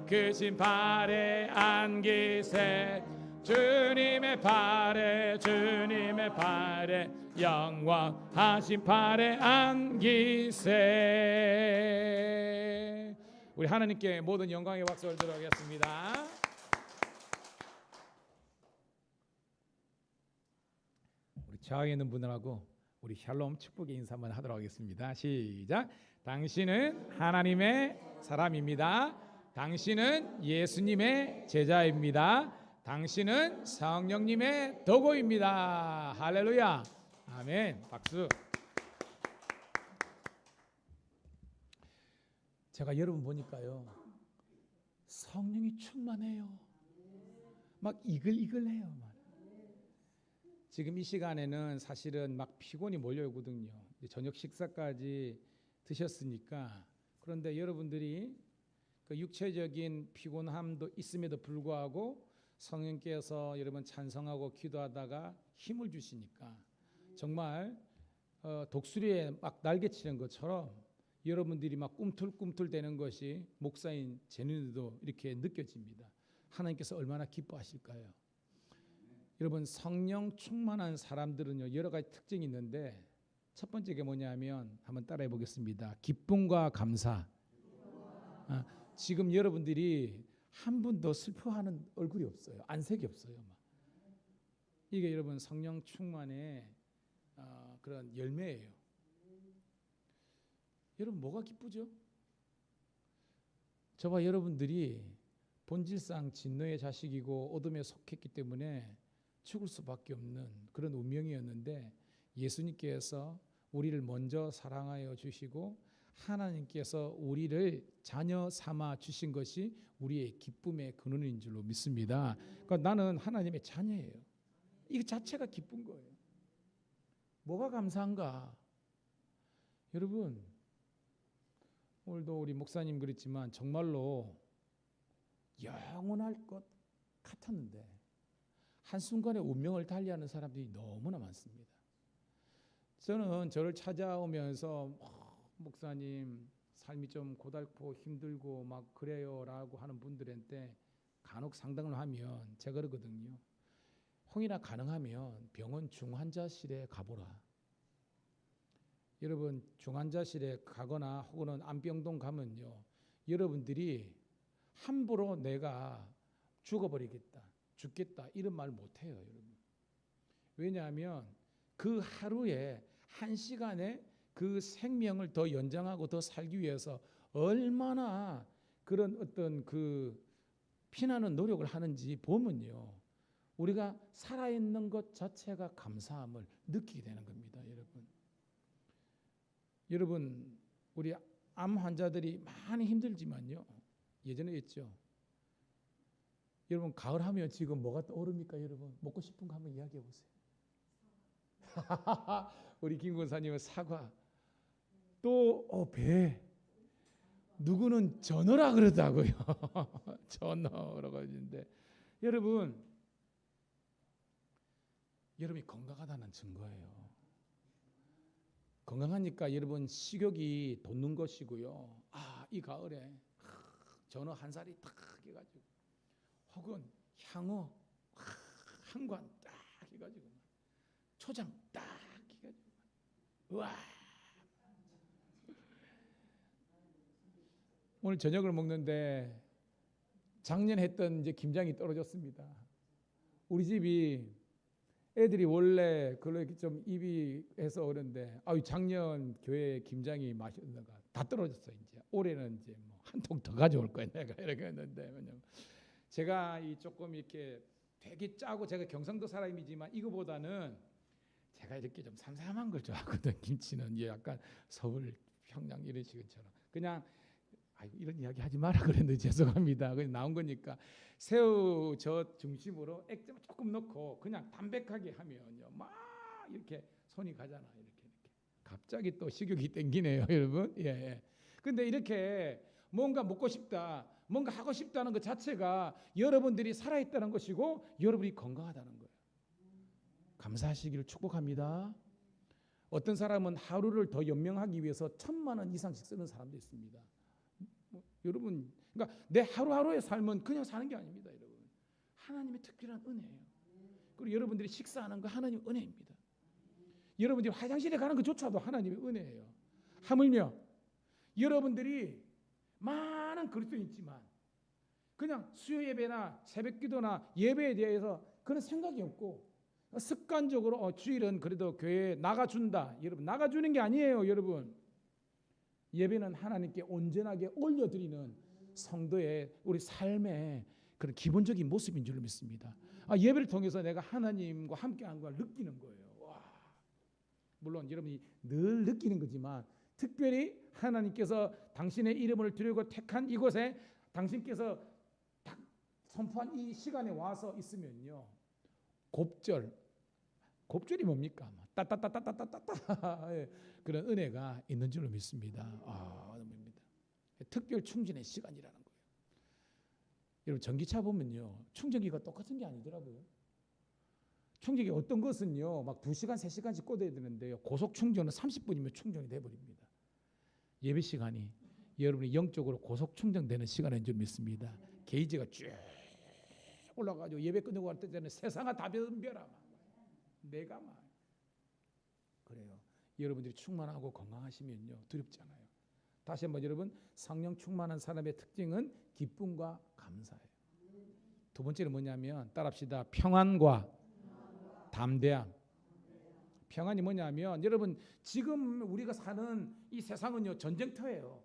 크신 팔에 안기세 주님의 팔에 주님의 팔에 영원하신 팔에 안기세. 우리 하나님께 모든 영광의 박수를 드리겠습니다. 우리 좌우에 있는 분들하고 우리 샬롬 축복의 인사 한번 하도록 하겠습니다. 시작. 당신은 하나님의 사람입니다. 당신은 예수님의 제자입니다. 당신은 성령님의 도구입니다. 할렐루야. 아멘. 박수. 제가 여러분 보니까요, 성령이 충만해요. 막 이글이글해요. 막. 지금 이 시간에는 사실은 막 피곤이 몰려오거든요. 저녁 식사까지 드셨으니까. 그런데 여러분들이 그 육체적인 피곤함도 있음에도 불구하고 성령께서 여러분 찬성하고 기도하다가 힘을 주시니까 정말 독수리에 막 날개치는 것처럼 여러분들이 막 꿈틀꿈틀대는 것이 목사인 제니도 이렇게 느껴집니다. 하나님께서 얼마나 기뻐하실까요? 여러분, 성령 충만한 사람들은요, 여러 가지 특징이 있는데 첫 번째가 뭐냐면 한번 따라해 보겠습니다. 기쁨과 감사. 지금 여러분들이 한 분도 슬퍼하는 얼굴이 없어요. 안색이 없어요. 막. 이게 여러분 성령 충만의 그런 열매예요. 여러분 뭐가 기쁘죠? 저와 여러분들이 본질상 진노의 자식이고 어둠에 속했기 때문에 죽을 수밖에 없는 그런 운명이었는데 예수님께서 우리를 먼저 사랑하여 주시고 하나님께서 우리를 자녀 삼아 주신 것이 우리의 기쁨의 근원인 줄로 믿습니다. 그러니까 나는 하나님의 자녀예요. 이 자체가 기쁜 거예요. 뭐가 감사한가? 여러분, 오늘도 우리 목사님 그랬지만 정말로 영원할 것 같았는데 한순간에 운명을 달리하는 사람들이 너무나 많습니다. 저는 저를 찾아오면서 목사님 삶이 좀 고달프고 힘들고 막 그래요 라고 하는 분들한테 간혹 상담을 하면 제가 그러거든요. 혹이나 가능하면 병원 중환자실에 가보라. 여러분 중환자실에 가거나 혹은 안병동 가면요, 여러분들이 함부로 내가 죽어버리겠다, 죽겠다 이런 말 못해요. 여러분. 왜냐하면 그 하루에 한 시간에 그 생명을 더 연장하고 더 살기 위해서 얼마나 그런 어떤 그 피나는 노력을 하는지 보면요, 우리가 살아있는 것 자체가 감사함을 느끼게 되는 겁니다. 여러분 우리 암 환자들이 많이 힘들지만요, 예전에 했죠. 여러분 가을 하면 지금 뭐가 떠오릅니까? 여러분 먹고 싶은 거 한번 이야기해 보세요. 우리 김 권사님은 사과, 또 배, 누구는 전어라 그러더라고요. 전어라고 하는데 여러분이 건강하다는 증거예요. 건강하니까 여러분 식욕이 돋는 것이고요. 이 가을에 전어 한 살이 딱 해가지고 혹은 향어 한 관 딱 해가지고 초장 딱 해가지고 우와. 오늘 저녁을 먹는데 작년 했던 이제 김장이 떨어졌습니다. 우리 집이 애들이 원래 그렇게 좀 입이 해서 그런데 작년 교회 김장이 맛있는가 다 떨어졌어. 이제 올해는 이제 뭐 한 통 더 가져올 거야 내가 이렇게 했는데, 왜냐면 제가 이 조금 이렇게 되게 짜고 제가 경상도 사람이지만 이거보다는 제가 이렇게 좀 삼삼한 걸 좋아하거든. 김치는 이제 약간 서울 평양 이런 식처럼 그냥 이런 이야기 하지 마라 그랬는데 죄송합니다. 그냥 나온 거니까 새우젓 중심으로 액젓 조금 넣고 그냥 담백하게 하면요, 막 이렇게 손이 가잖아. 이렇게 갑자기 또 식욕이 땡기네요, 여러분. 예. 근데 이렇게 뭔가 먹고 싶다, 뭔가 하고 싶다는 것 자체가 여러분들이 살아있다는 것이고 여러분이 건강하다는 거예요. 감사하시기를 축복합니다. 어떤 사람은 하루를 더 연명하기 위해서 1,000만 원 이상씩 쓰는 사람도 있습니다. 여러분, 그러니까 내 하루하루의 삶은 그냥 사는 게 아닙니다, 여러분. 하나님의 특별한 은혜예요. 그리고 여러분들이 식사하는 거 하나님의 은혜입니다. 여러분들이 화장실에 가는 것조차도 하나님의 은혜예요. 하물며 여러분들이 많은 그리스도인이 있지만 그냥 수요 예배나 새벽 기도나 예배에 대해서 그런 생각이 없고 습관적으로 주일은 그래도 교회에 나가준다. 여러분, 나가주는 게 아니에요, 여러분. 예배는 하나님께 온전하게 올려드리는 성도의 우리 삶의 그런 기본적인 모습인 줄 믿습니다. 예배를 통해서 내가 하나님과 함께한 걸 느끼는 거예요. 와. 물론 여러분이 늘 느끼는 거지만 특별히 하나님께서 당신의 이름을 드리고 택한 이곳에 당신께서 딱 선포한 이 시간에 와서 있으면요, 곱절이 뭡니까? 따따따따따따따 그런 은혜가 있는 줄로 믿습니다. 특별 충전의 시간이라는 거예요. 여러분, 전기차 보면요, 충전기가 똑같은 게 아니더라고요. 충전기 어떤 것은요, 막 2시간, 3시간씩 꽂아야 되는데요, 고속 충전은 30분이면 충전이 돼버립니다. 예배 시간이 여러분이 영적으로 고속 충전되는 시간인 줄 믿습니다. 게이지가 쭉 올라가지고 예배 끝나고 갈 때는 세상아 다 덤벼라. 내가 말 그래요. 여러분들이 충만하고 건강하시면요, 두렵지 않아요. 다시 한번 여러분, 성령 충만한 사람의 특징은 기쁨과 감사예요. 두 번째는 뭐냐면 따라합시다. 평안과 담대함. 평안이 뭐냐면 여러분, 지금 우리가 사는 이 세상은요, 전쟁터예요.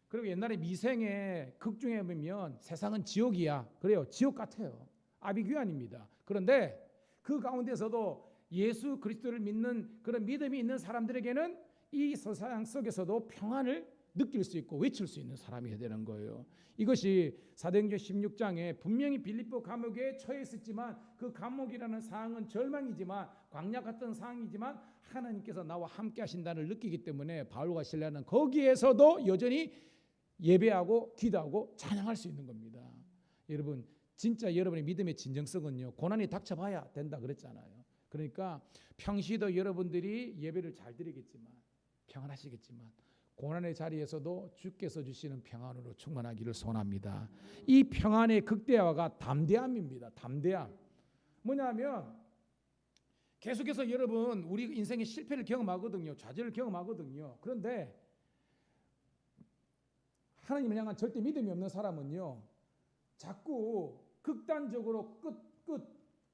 그리고 옛날에 미생의 극 중에 보면 세상은 지옥이야. 그래요. 지옥 같아요. 아비규환입니다. 그런데 그 가운데서도 예수 그리스도를 믿는 그런 믿음이 있는 사람들에게는 이 세상 속에서도 평안을 느낄 수 있고 외칠 수 있는 사람이 되는 거예요. 이것이 사도행전 16장에 분명히 빌립보 감옥에 처해 있었지만 그 감옥이라는 상황은 절망이지만 광야 같은 상황이지만 하나님께서 나와 함께 하신다는 느끼기 때문에 바울과 실라는 거기에서도 여전히 예배하고 기도하고 찬양할 수 있는 겁니다. 여러분, 진짜 여러분의 믿음의 진정성은요, 고난이 닥쳐봐야 된다 그랬잖아요. 그러니까 평시도 여러분들이 예배를 잘 드리겠지만 평안하시겠지만 고난의 자리에서도 주께서 주시는 평안으로 충만하기를 소원합니다. 이 평안의 극대화가 담대함입니다. 담대함. 뭐냐면 계속해서 여러분 우리 인생의 실패를 경험하거든요. 좌절을 경험하거든요. 그런데 하나님을 향한 절대 믿음이 없는 사람은요, 자꾸 극단적으로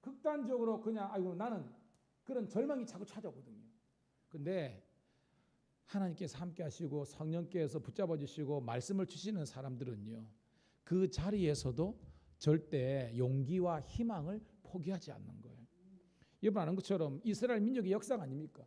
극단적으로 그냥 나는 그런 절망이 자꾸 찾아오거든요. 근데 하나님께서 함께 하시고 성령께서 붙잡아 주시고 말씀을 주시는 사람들은요, 그 자리에서도 절대 용기와 희망을 포기하지 않는 거예요. 여러분 아는 것처럼 이스라엘 민족의 역사가 아닙니까?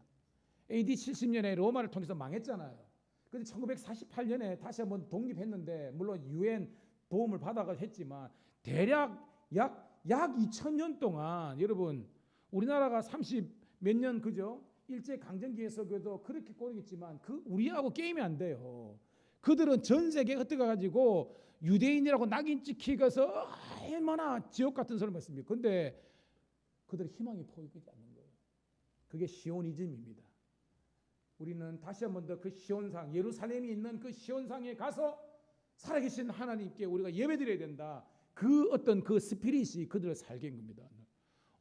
AD 70년에 로마를 통해서 망했잖아요. 그런데 1948년에 다시 한번 독립했는데 물론 UN 도움을 받아가 했지만 대략 약 2000년 동안 여러분 우리나라가 30 몇 년 그죠? 일제 강점기에서도 그렇게 꼬리겠지만 그 우리하고 게임이 안 돼요. 그들은 전 세계에 흩어가지고 유대인이라고 낙인 찍히고서 얼마나 지옥 같은 소리를 했습니까? 그런데 그들의 희망이 포기되지 않는 거예요. 그게 시오니즘입니다. 우리는 다시 한번 더 그 시온상, 예루살렘이 있는 그 시온상에 가서 살아계신 하나님께 우리가 예배드려야 된다. 그 어떤 그 스피릿이 그들을 살게 한 겁니다.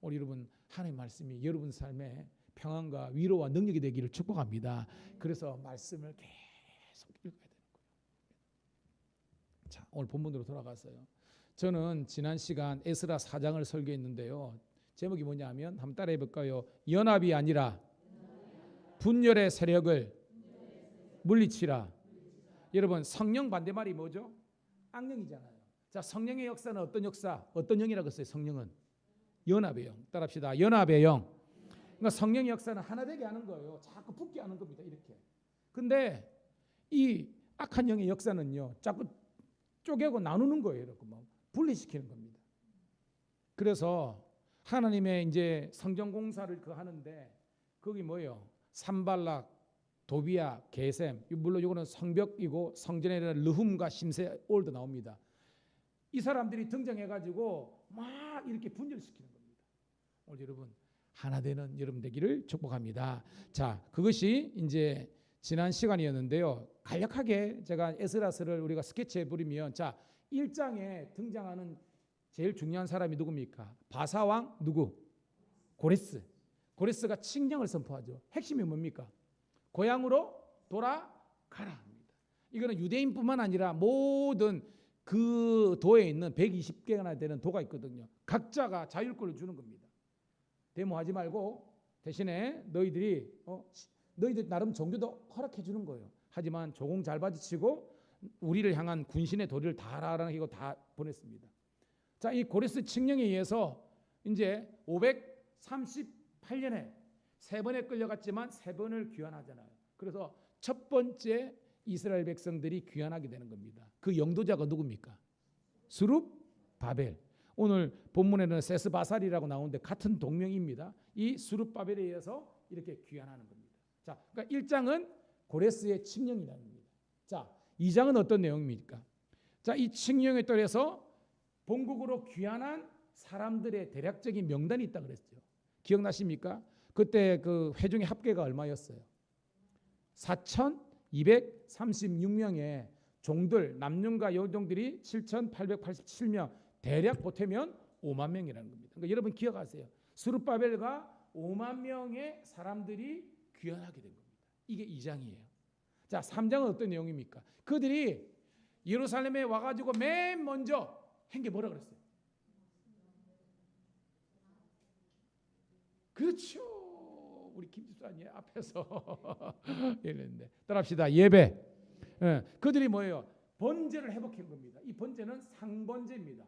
오늘 여러분 하나님의 말씀이 여러분 삶에 평안과 위로와 능력이 되기를 축복합니다. 그래서 말씀을 계속 읽어야 되는 거예요. 자, 오늘 본문으로 돌아가서요. 저는 지난 시간 에스라 4장을 설교했는데요. 제목이 뭐냐면 한번 따라해 볼까요? 연합이 아니라 분열의 세력을 물리치라. 여러분 성령 반대말이 뭐죠? 악령이잖아요. 자, 성령의 역사는 어떤 역사? 어떤 영이라고 했어요? 성령은 연합의 영. 따라합시다. 연합의 영. 그러니까 성령의 역사는 하나 되게 하는 거예요. 자꾸 붙게 하는 겁니다. 이렇게. 근데 이 악한 영의 역사는요, 자꾸 쪼개고 나누는 거예요. 이렇게 뭐 분리시키는 겁니다. 그래서 하나님의 이제 성전 공사를 하는데 거기 뭐예요? 산발락, 도비야, 게셈. 물론 이거는 성벽이고 성전에 르훔과 심세올도 나옵니다. 이 사람들이 등장해가지고 막 이렇게 분열시키는 겁니다. 오늘 여러분 하나 되는 여러분 되기를 축복합니다. 자, 그것이 이제 지난 시간이었는데요. 간략하게 제가 에스라서를 우리가 스케치해 버리면, 자, 1장에 등장하는 제일 중요한 사람이 누굽니까? 바사왕 누구? 고레스. 고레스가 칙령을 선포하죠. 핵심이 뭡니까? 고향으로 돌아가라 합니다. 이거는 유대인뿐만 아니라 모든 그 도에 있는 120개나 되는 도가 있거든요. 각자가 자율권을 주는 겁니다. 데모하지 말고 대신에 너희들 나름 종교도 허락해 주는 거예요. 하지만 조공 잘 받치고 우리를 향한 군신의 도리를 다하라는 이거 다 보냈습니다. 자, 이 고레스 칙령에 의해서 이제 538년에 3번에 끌려갔지만 3번을 귀환하잖아요. 그래서 첫 번째 이스라엘 백성들이 귀환하게 되는 겁니다. 그 영도자가 누굽니까? 수룹바벨. 오늘 본문에는 세스바살이라고 나오는데 같은 동명입니다. 이 수룹바벨에 의해서 이렇게 귀환하는 겁니다. 자, 그러니까 1장은 고레스의 칙령이라는 겁니다. 자, 2장은 어떤 내용입니까? 자, 이 칙령에 따라서 본국으로 귀환한 사람들의 대략적인 명단이 있다 그랬죠. 기억나십니까? 그때 그 회중의 합계가 얼마였어요? 4,236명의 종들, 남녀과 여종들이 7,887명, 대략 보태면 5만 명이라는 겁니다. 그러니까 여러분 기억하세요. 스룹바벨과 5만 명의 사람들이 귀환하게 된 겁니다. 이게 2장이에요. 자, 3장은 어떤 내용입니까? 그들이 예루살렘에 와가지고 맨 먼저 한 게 뭐라 그랬어요? 그렇죠. 우리 김집사님 앞에서 이랬는데 따라합시다. 예배. 그들이 뭐예요? 번제를 회복한 겁니다. 이 번제는 상번제입니다.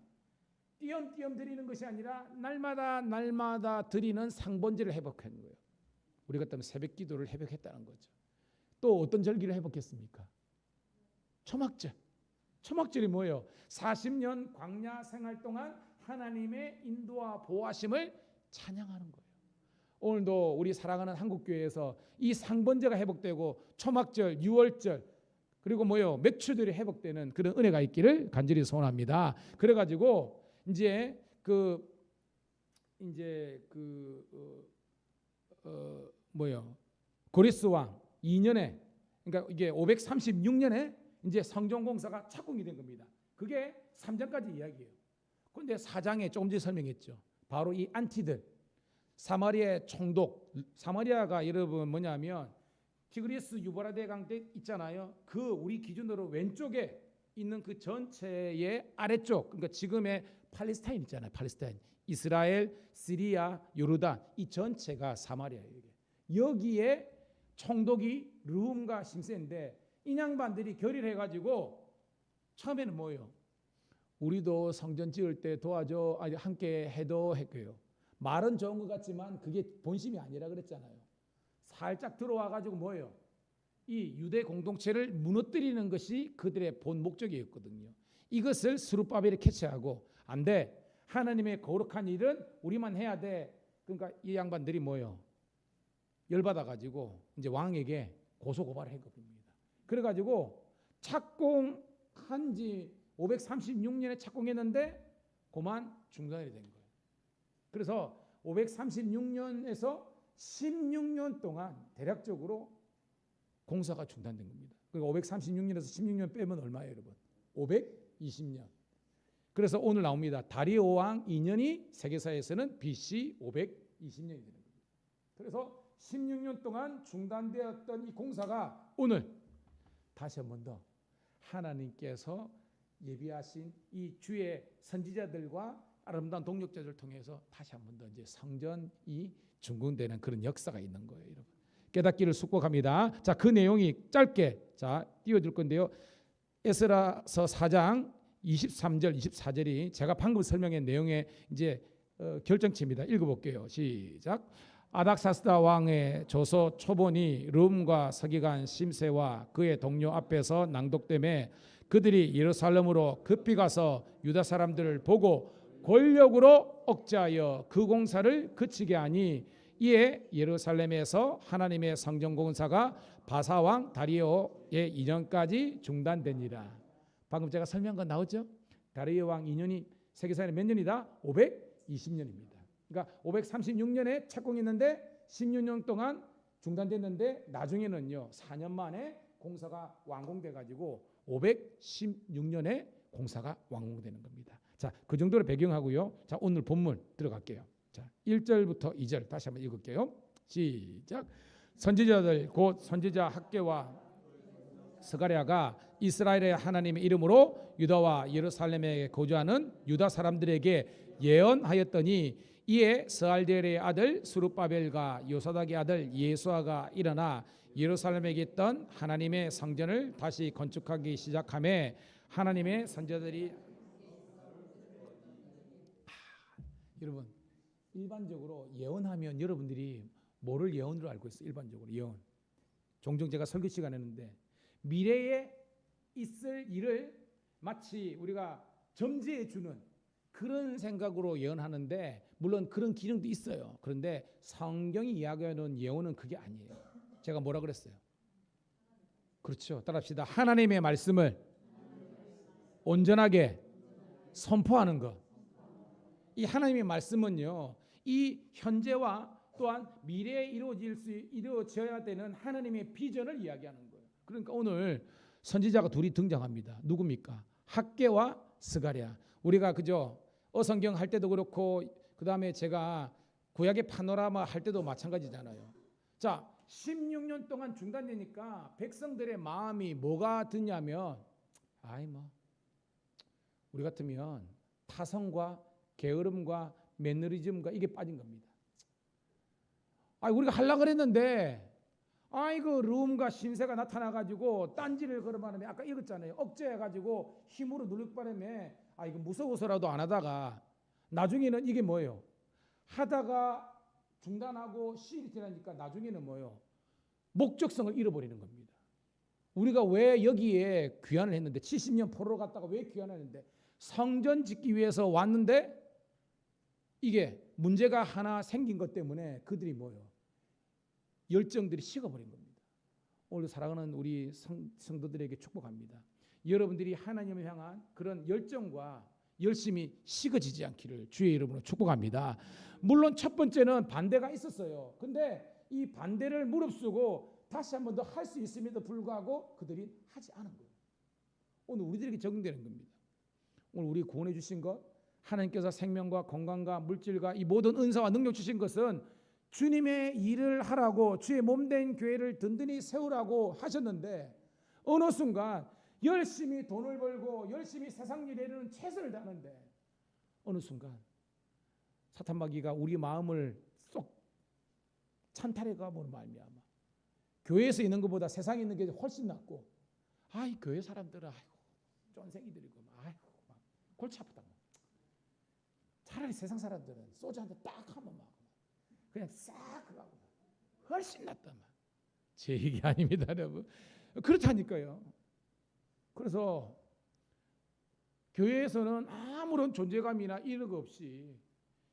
띄엄띄엄 드리는 것이 아니라 날마다 드리는 상번제를 회복한 거예요. 우리 같으면 새벽 기도를 회복했다는 거죠. 또 어떤 절기를 회복했습니까? 초막절. 초막절이 뭐예요? 40년 광야 생활 동안 하나님의 인도와 보호하심을 찬양하는 거예요. 오늘도 우리 사랑하는 한국교회에서 이 상번제가 회복되고 초막절, 유월절 그리고 뭐요? 맥주들이 회복되는 그런 은혜가 있기를 간절히 소원합니다. 그래가지고 이제 고레스 왕 2년에, 그러니까 이게 536년에 이제 성전 공사가 착공이 된 겁니다. 그게 3장까지 이야기예요. 그런데 4장에 조금 전에 설명했죠. 바로 이 안티들, 사마리아의 총독. 사마리아가 여러분 뭐냐면 티그리스 유브라데 강대 있잖아요. 그 우리 기준으로 왼쪽에 있는 그 전체의 아래쪽, 그러니까 지금의 팔레스타인 있잖아요. 팔레스타인, 이스라엘, 시리아, 요르단 이 전체가 사마리아예요. 여기에 총독이 르훔과 심세인데 이 양반들이 결의해가지고 처음에는 뭐예요? 우리도 성전 지을 때 도와줘, 함께 해도 했고요. 말은 좋은 것 같지만 그게 본심이 아니라 그랬잖아요. 살짝 들어와가지고 뭐예요? 이 유대 공동체를 무너뜨리는 것이 그들의 본 목적이었거든요. 이것을 스룹바벨이 캐치하고 안 돼. 하나님의 거룩한 일은 우리만 해야 돼. 그러니까 이 양반들이 뭐예요? 열받아가지고 이제 왕에게 고소고발을 했거든요. 그래가지고 착공한 지 536년에 착공했는데 그만 중단이 된 거예요. 그래서 536년에서 16년 동안 대략적으로 공사가 중단된 겁니다. 그러니까 536년에서 16년 빼면 얼마예요, 여러분? 520년. 그래서 오늘 나옵니다. 다리오 왕 2년이 세계사에서는 BC 520년이 되는 겁니다. 그래서 16년 동안 중단되었던 이 공사가 오늘 다시 한 번 더 하나님께서 예비하신 이 주의 선지자들과 아름다운 동력자들을 통해서 다시 한 번 더 이제 성전이 준공되는 그런 역사가 있는 거예요, 여러분. 깨닫기를 숙고합니다. 자, 그 내용이 짧게 띄워줄 건데요. 에스라서 4장 23절, 24절이 제가 방금 설명한 내용의 이제 결정체입니다. 읽어볼게요. 시작. 아닥사스다 왕의 조서 초본이 rum과 서기관 심세와 그의 동료 앞에서 낭독됨에 그들이 예루살렘으로 급히 가서 유다 사람들을 보고 권력으로 억제하여 그 공사를 그치게 하니 이에 예루살렘에서 하나님의 성전 공사가 바사왕 다리오의 2년까지 중단되니라. 방금 제가 설명한 거 나오죠? 다리오 왕 2년이 세계사에 몇 년이다? 520년입니다. 그러니까 536년에 착공했는데 16년 동안 중단됐는데 나중에는요 4년 만에 공사가 완공돼 가지고 516년에 공사가 완공되는 겁니다. 자, 그 정도로 배경하고요. 자, 오늘 본문 들어갈게요. 자, 1절부터 2절 다시 한번 읽을게요. 시작. 선지자들 곧 선지자 학개와 스가랴가 이스라엘의 하나님의 이름으로 유다와 예루살렘에 거주하는 유다 사람들에게 예언하였더니 이에 스알디엘의 아들 스룹바벨과 요사닥의 아들 예수아가 일어나 예루살렘에 있던 하나님의 성전을 다시 건축하기 시작하며 하나님의 선지자들이 여러분 일반적으로 예언하면 여러분들이 뭐를 예언으로 알고 있어요? 일반적으로 예언. 종종 제가 설교 시간 했는데 미래에 있을 일을 마치 우리가 점지해 주는 그런 생각으로 예언하는데 물론 그런 기능도 있어요. 그런데 성경이 이야기하는 예언은 그게 아니에요. 제가 뭐라 그랬어요? 그렇죠. 따라합시다. 하나님의 말씀을 온전하게 선포하는 것. 이 하나님의 말씀은요. 이 현재와 또한 미래에 이루어져야 되는 하나님의 비전을 이야기하는 거예요. 그러니까 오늘 선지자가 둘이 등장합니다. 누굽니까? 학개와 스가랴. 우리가 그죠? 어성경 할 때도 그렇고 그다음에 제가 구약의 파노라마 할 때도 마찬가지잖아요. 자, 16년 동안 중단되니까 백성들의 마음이 뭐가 드냐면 우리 같으면 타성과 게으름과 매너리즘과 이게 빠진 겁니다. 우리가 하려고 그랬는데 rum과 신세가 나타나가지고 딴지를 걸어가는데 아까 읽었잖아요. 억제해가지고 힘으로 누를 바람에 이거 무서워서라도 안 하다가 나중에는 이게 뭐예요? 하다가 중단하고 시일이 지나니까 나중에는 뭐예요? 목적성을 잃어버리는 겁니다. 우리가 왜 여기에 귀환을 했는데 70년 포로로 갔다가 왜 귀환을 했는데 성전 짓기 위해서 왔는데 이게 문제가 하나 생긴 것 때문에 그들이 뭐예요? 열정들이 식어버린 겁니다. 오늘 사랑하는 우리 성도들에게 축복합니다. 여러분들이 하나님을 향한 그런 열정과 열심히 식어지지 않기를 주의 이름으로 축복합니다. 물론 첫 번째는 반대가 있었어요. 근데 이 반대를 무릅쓰고 다시 한 번 더 할 수 있음에도 불구하고 그들이 하지 않은 거예요. 오늘 우리들에게 적용되는 겁니다. 오늘 우리 구원해 주신 것, 하나님께서 생명과 건강과 물질과 이 모든 은사와 능력 주신 것은 주님의 일을 하라고 주의 몸된 교회를 든든히 세우라고 하셨는데 어느 순간 열심히 돈을 벌고 열심히 세상 일에는 최선을 다하는데 어느 순간 사탄마귀가 우리 마음을 쏙 찬탈해 가보는 말미암아 교회에서 있는 것보다 세상에 있는 게 훨씬 낫고 이 교회 사람들은 쫀생이들이고 골치 아프다. 차라리 세상 사람들은 소주 한 잔 딱 하면 그냥 싹 가고 훨씬 낫다. 제 얘기 아닙니다, 여러분. 그렇다니까요. 그래서 교회에서는 아무런 존재감이나 이런 거 없이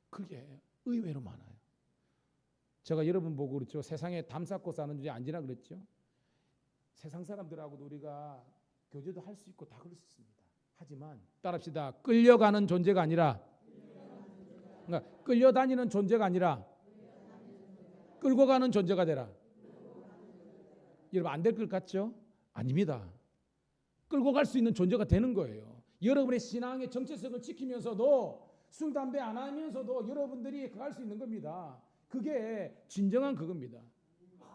그게 의외로 많아요. 제가 여러분 보고 그렇죠. 세상에 담 쌓고 사는 주제 아니라 그랬죠. 세상 사람들하고도 우리가 교제도 할 수 있고 다 그럴 수 있습니다. 하지만 따라합시다. 끌려가는 존재가 아니라 그러니까 끌려다니는 존재가 아니라 끌고 가는 존재가 되라. 여러분 안 될 것 같죠? 아닙니다. 끌고 갈 수 있는 존재가 되는 거예요. 여러분의 신앙의 정체성을 지키면서도 술, 담배 안 하면서도 여러분들이 갈 수 있는 겁니다. 그게 진정한 그겁니다.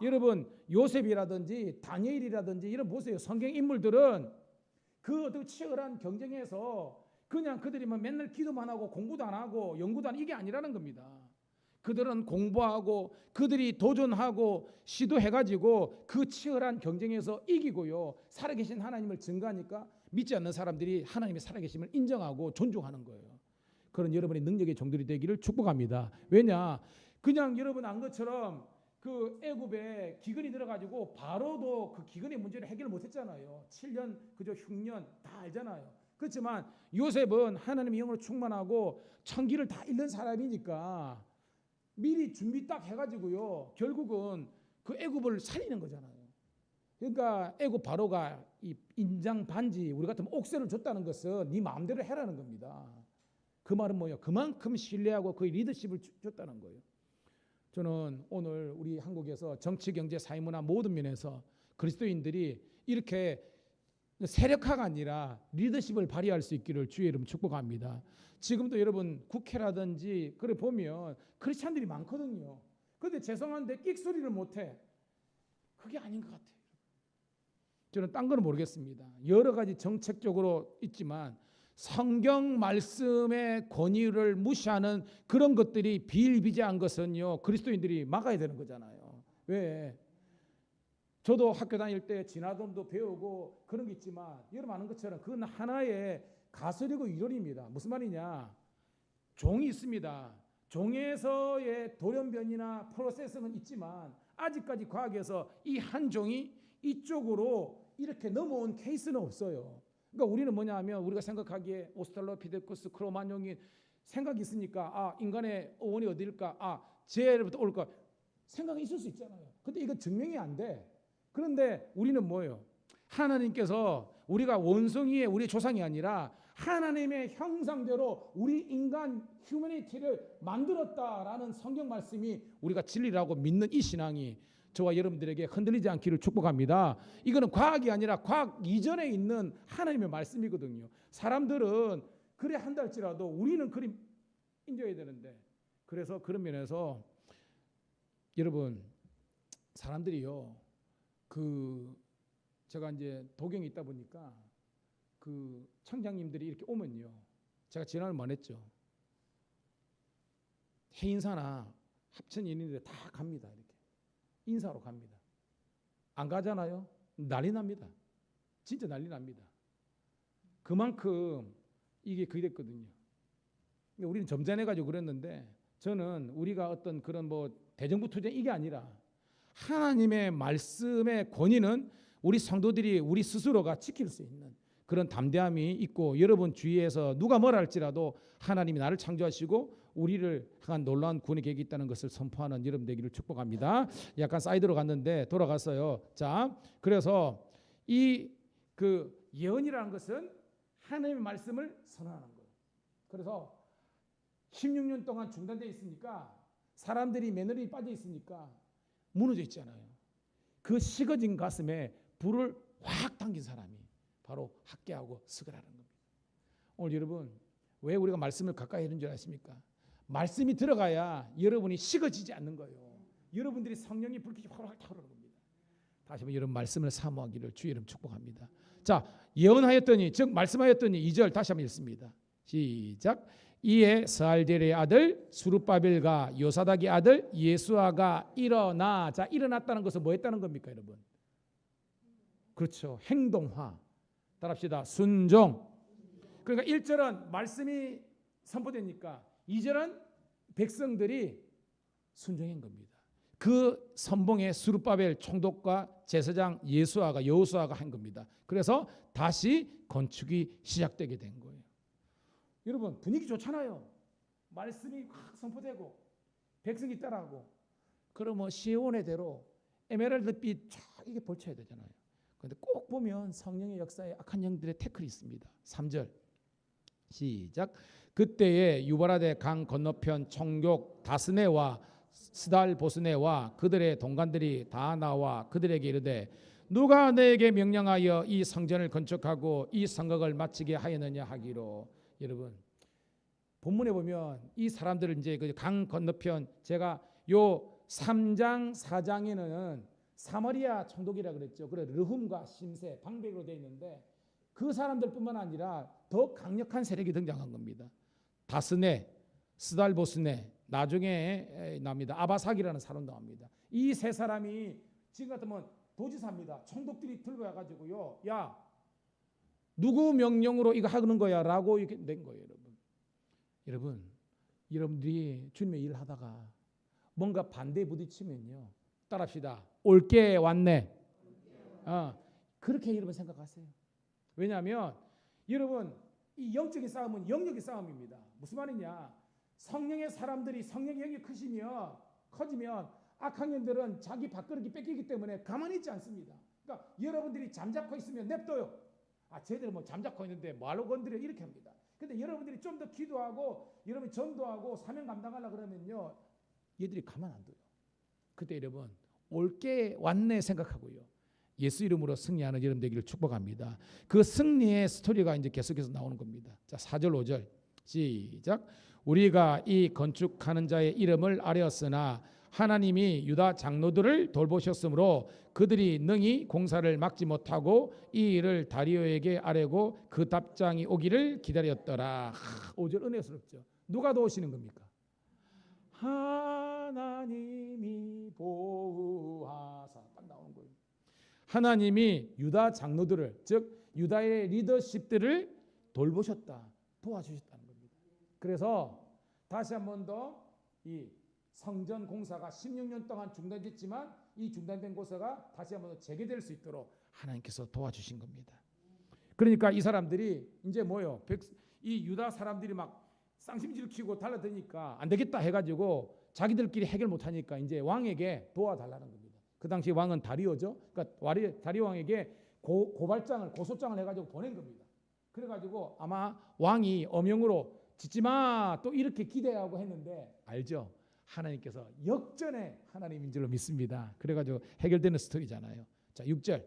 여러분 요셉이라든지 다니엘이라든지 이런 보세요. 성경 인물들은 그 어떤 치열한 경쟁에서 그냥 그들이 맨날 기도만 하고 공부도 안 하고 연구도 안 이게 아니라는 겁니다. 그들은 공부하고 그들이 도전하고 시도해가지고 그 치열한 경쟁에서 이기고요. 살아계신 하나님을 증거하니까 믿지 않는 사람들이 하나님의 살아계심을 인정하고 존중하는 거예요. 그런 여러분의 능력의 종들이 되기를 축복합니다. 왜냐? 그냥 여러분 안 것처럼 그 애굽에 기근이 들어가지고 바로도 그 기근의 문제를 해결을 못했잖아요. 7년 그저 흉년 다 알잖아요. 그렇지만 요셉은 하나님의 영으로 충만하고 천기를 다 잃는 사람이니까 미리 준비 딱 해가지고요. 결국은 그 애굽을 살리는 거잖아요. 그러니까 애굽 바로가 이 인장 반지 우리 같으면 옥새를 줬다는 것은 네 마음대로 해라는 겁니다. 그 말은 뭐예요? 그만큼 신뢰하고 그 리더십을 줬다는 거예요. 저는 오늘 우리 한국에서 정치, 경제, 사회, 문화 모든 면에서 그리스도인들이 이렇게 세력화가 아니라 리더십을 발휘할 수 있기를 주의 이름 축복합니다. 지금도 여러분 국회라든지 그래 보면 크리스찬들이 많거든요. 그런데 죄송한데 끽소리를 못해. 그게 아닌 것 같아요. 저는 딴 거는 모르겠습니다. 여러 가지 정책적으로 있지만 성경 말씀의 권위를 무시하는 그런 것들이 비일비재한 것은요 그리스도인들이 막아야 되는 거잖아요. 왜? 저도 학교 다닐 때 진화론도 배우고 그런 게 있지만 여러분 아는 것처럼 그건 하나의 가설이고 이론입니다. 무슨 말이냐? 종이 있습니다. 종에서의 돌연변이나 프로세스는 있지만 아직까지 과학에서 이 한 종이 이쪽으로 이렇게 넘어온 케이스는 없어요. 그러니까 우리는 뭐냐 하면 우리가 생각하기에 오스트랄로피테쿠스 크로마뇽이 생각이 있으니까 아 인간의 어원이 어디일까? 아 제로부터 올까? 생각이 있을 수 있잖아요. 근데 이거 증명이 안 돼. 그런데 우리는 뭐예요? 하나님께서 우리가 원숭이의 우리 조상이 아니라 하나님의 형상대로 우리 인간 휴머니티를 만들었다라는 성경 말씀이 우리가 진리라고 믿는 이 신앙이 저와 여러분들에게 흔들리지 않기를 축복합니다. 이거는 과학이 아니라 과학 이전에 있는 하나님의 말씀이거든요. 사람들은 그래 한다 할지라도 우리는 그리 인정해야 되는데 그래서 그런 면에서 여러분 사람들이요 그 제가 이제 도경에 있다 보니까 그 청장님들이 이렇게 오면요 제가 지난번에 말했죠. 해인사나 합천 인인들 다 갑니다. 이렇게 인사로 갑니다. 안 가잖아요. 난리 납니다. 진짜 난리 납니다. 그만큼 이게 그게 됐거든요. 우리는 점잖해가지고 그랬는데 저는 우리가 어떤 그런 뭐 대정부 투쟁 이게 아니라 하나님의 말씀의 권위는 우리 성도들이 우리 스스로가 지킬 수 있는 그런 담대함이 있고 여러분 주위에서 누가 뭐라 할지라도 하나님이 나를 창조하시고 우리를 향한 놀라운 구원의 계획이 있다는 것을 선포하는 여러분 되기를 축복합니다. 약간 사이드로 갔는데 돌아갔어요. 자, 그래서 이 그 예언이라는 것은 하나님의 말씀을 선언하는 거예요. 그래서 16년 동안 중단되어 있으니까 사람들이 매너리 빠져 있으니까 무너져 있잖아요. 그 식어진 가슴에 불을 확 당긴 사람이 바로 학개하고 스가랴라는 겁니다. 오늘 여러분 왜 우리가 말씀을 가까이 하는 줄 아십니까? 말씀이 들어가야 여러분이 식어지지 않는 거예요. 여러분들이 성령이 불빛이 활활 타오르는 겁니다. 다시 한번 여러분 말씀을 사모하기를 주의 이름 축복합니다. 자, 예언하였더니 즉 말씀하였더니 2절 다시 한번 읽습니다. 시작. 이에 스알델의 아들 수룹바벨과 요사닥의 아들 예수아가 일어나. 자, 일어났다는 것은 뭐 했다는 겁니까, 여러분? 그렇죠. 행동화. 따라합시다. 순종. 그러니까 1절은 말씀이 선포되니까 2절은 백성들이 순종한 겁니다. 그 선봉에 수룹바벨 총독과 제사장 예수아가 여호수아가 한 겁니다. 그래서 다시 건축이 시작되게 된 거예요. 여러분 분위기 좋잖아요. 말씀이 확 선포되고 백성이 따라하고 그러면 시온의 대로 에메랄드빛 쫙 이게 벌쳐야 되잖아요. 그런데 꼭 보면 성령의 역사에 악한 영들의 태클이 있습니다. 3절 시작. 그때에 유바라데 강 건너편 총독 다스네와 스달보스네와 그들의 동관들이 다 나와 그들에게 이르되 누가 너에게 명령하여 이 성전을 건축하고 이 성곽을 마치게 하였느냐 하기로. 여러분 본문에 보면 이 사람들을 이제 그 강 건너편 제가 요 3장 4장에는 사마리아 총독이라 그랬죠. 그래 르훔과 심세 방백으로 되어 있는데 그 사람들뿐만 아니라 더 강력한 세력이 등장한 겁니다. 다스네, 스달보스네, 나중에 납니다. 아바삭이라는 사람 나옵니다. 이 세 사람이 지금 같으면 도지사입니다. 총독들이 들고 와가지고요, 야 누구 명령으로 이거 하는 거야라고 이렇게 낸 거예요, 여러분. 여러분들이 주님의 일을 하다가 뭔가 반대에 부딪히면요. 따라합시다. 올게 왔네. 그렇게 여러분 생각하세요. 왜냐하면 여러분 이 영적인 싸움은 영역의 싸움입니다. 무슨 말이냐? 성령의 사람들이 성령의 영이 커지면 악한 년들은 자기 밥그릇이 뺏기기 때문에 가만히 있지 않습니다. 그러니까 여러분들이 잠자코 있으면 냅둬요. 쟤들은 뭐 잠자코 있는데 뭐하러 건드려 이렇게 합니다. 근데 여러분들이 좀 더 기도하고 여러분 전도하고 사명 감당하려고 그러면요. 얘들이 가만 안 둬요. 그때 여러분 올게 왔네 생각하고요. 예수 이름으로 승리하는 여러분 되기를 축복합니다. 그 승리의 스토리가 이제 계속해서 나오는 겁니다. 자, 4절 5절 시작. 우리가 이 건축하는 자의 이름을 아뢰었으나 하나님이 유다 장로들을 돌보셨으므로 그들이 능히 공사를 막지 못하고 이 일을 다리오에게 아뢰고 그 답장이 오기를 기다렸더라. 5절 은혜스럽죠. 누가 도우시는 겁니까? 하나님이 보호하사. 딱 나오는 거예요. 하나님이 유다 장로들을, 즉 유다의 리더십들을 돌보셨다, 도와주셨다는 겁니다. 그래서 다시 한 번 더 이 성전 공사가 16년 동안 중단됐지만 이 중단된 공사가 다시 한 번 더 재개될 수 있도록 하나님께서 도와주신 겁니다. 그러니까 이 사람들이 이제 뭐요? 이 유다 사람들이 막 쌍심지를 키우고 달라드니까 안 되겠다 해가지고 자기들끼리 해결 못하니까 이제 왕에게 도와달라는 겁니다. 그 당시 왕은 다리오죠. 그러니까 다리오 왕에게 고소장을 해가지고 보낸 겁니다. 그래가지고 아마 왕이 엄영으로 짓지마 또 이렇게 기대하고 했는데 알죠? 하나님께서 역전의 하나님인 줄로 믿습니다. 그래가지고 해결되는 스토리잖아요. 자, 6절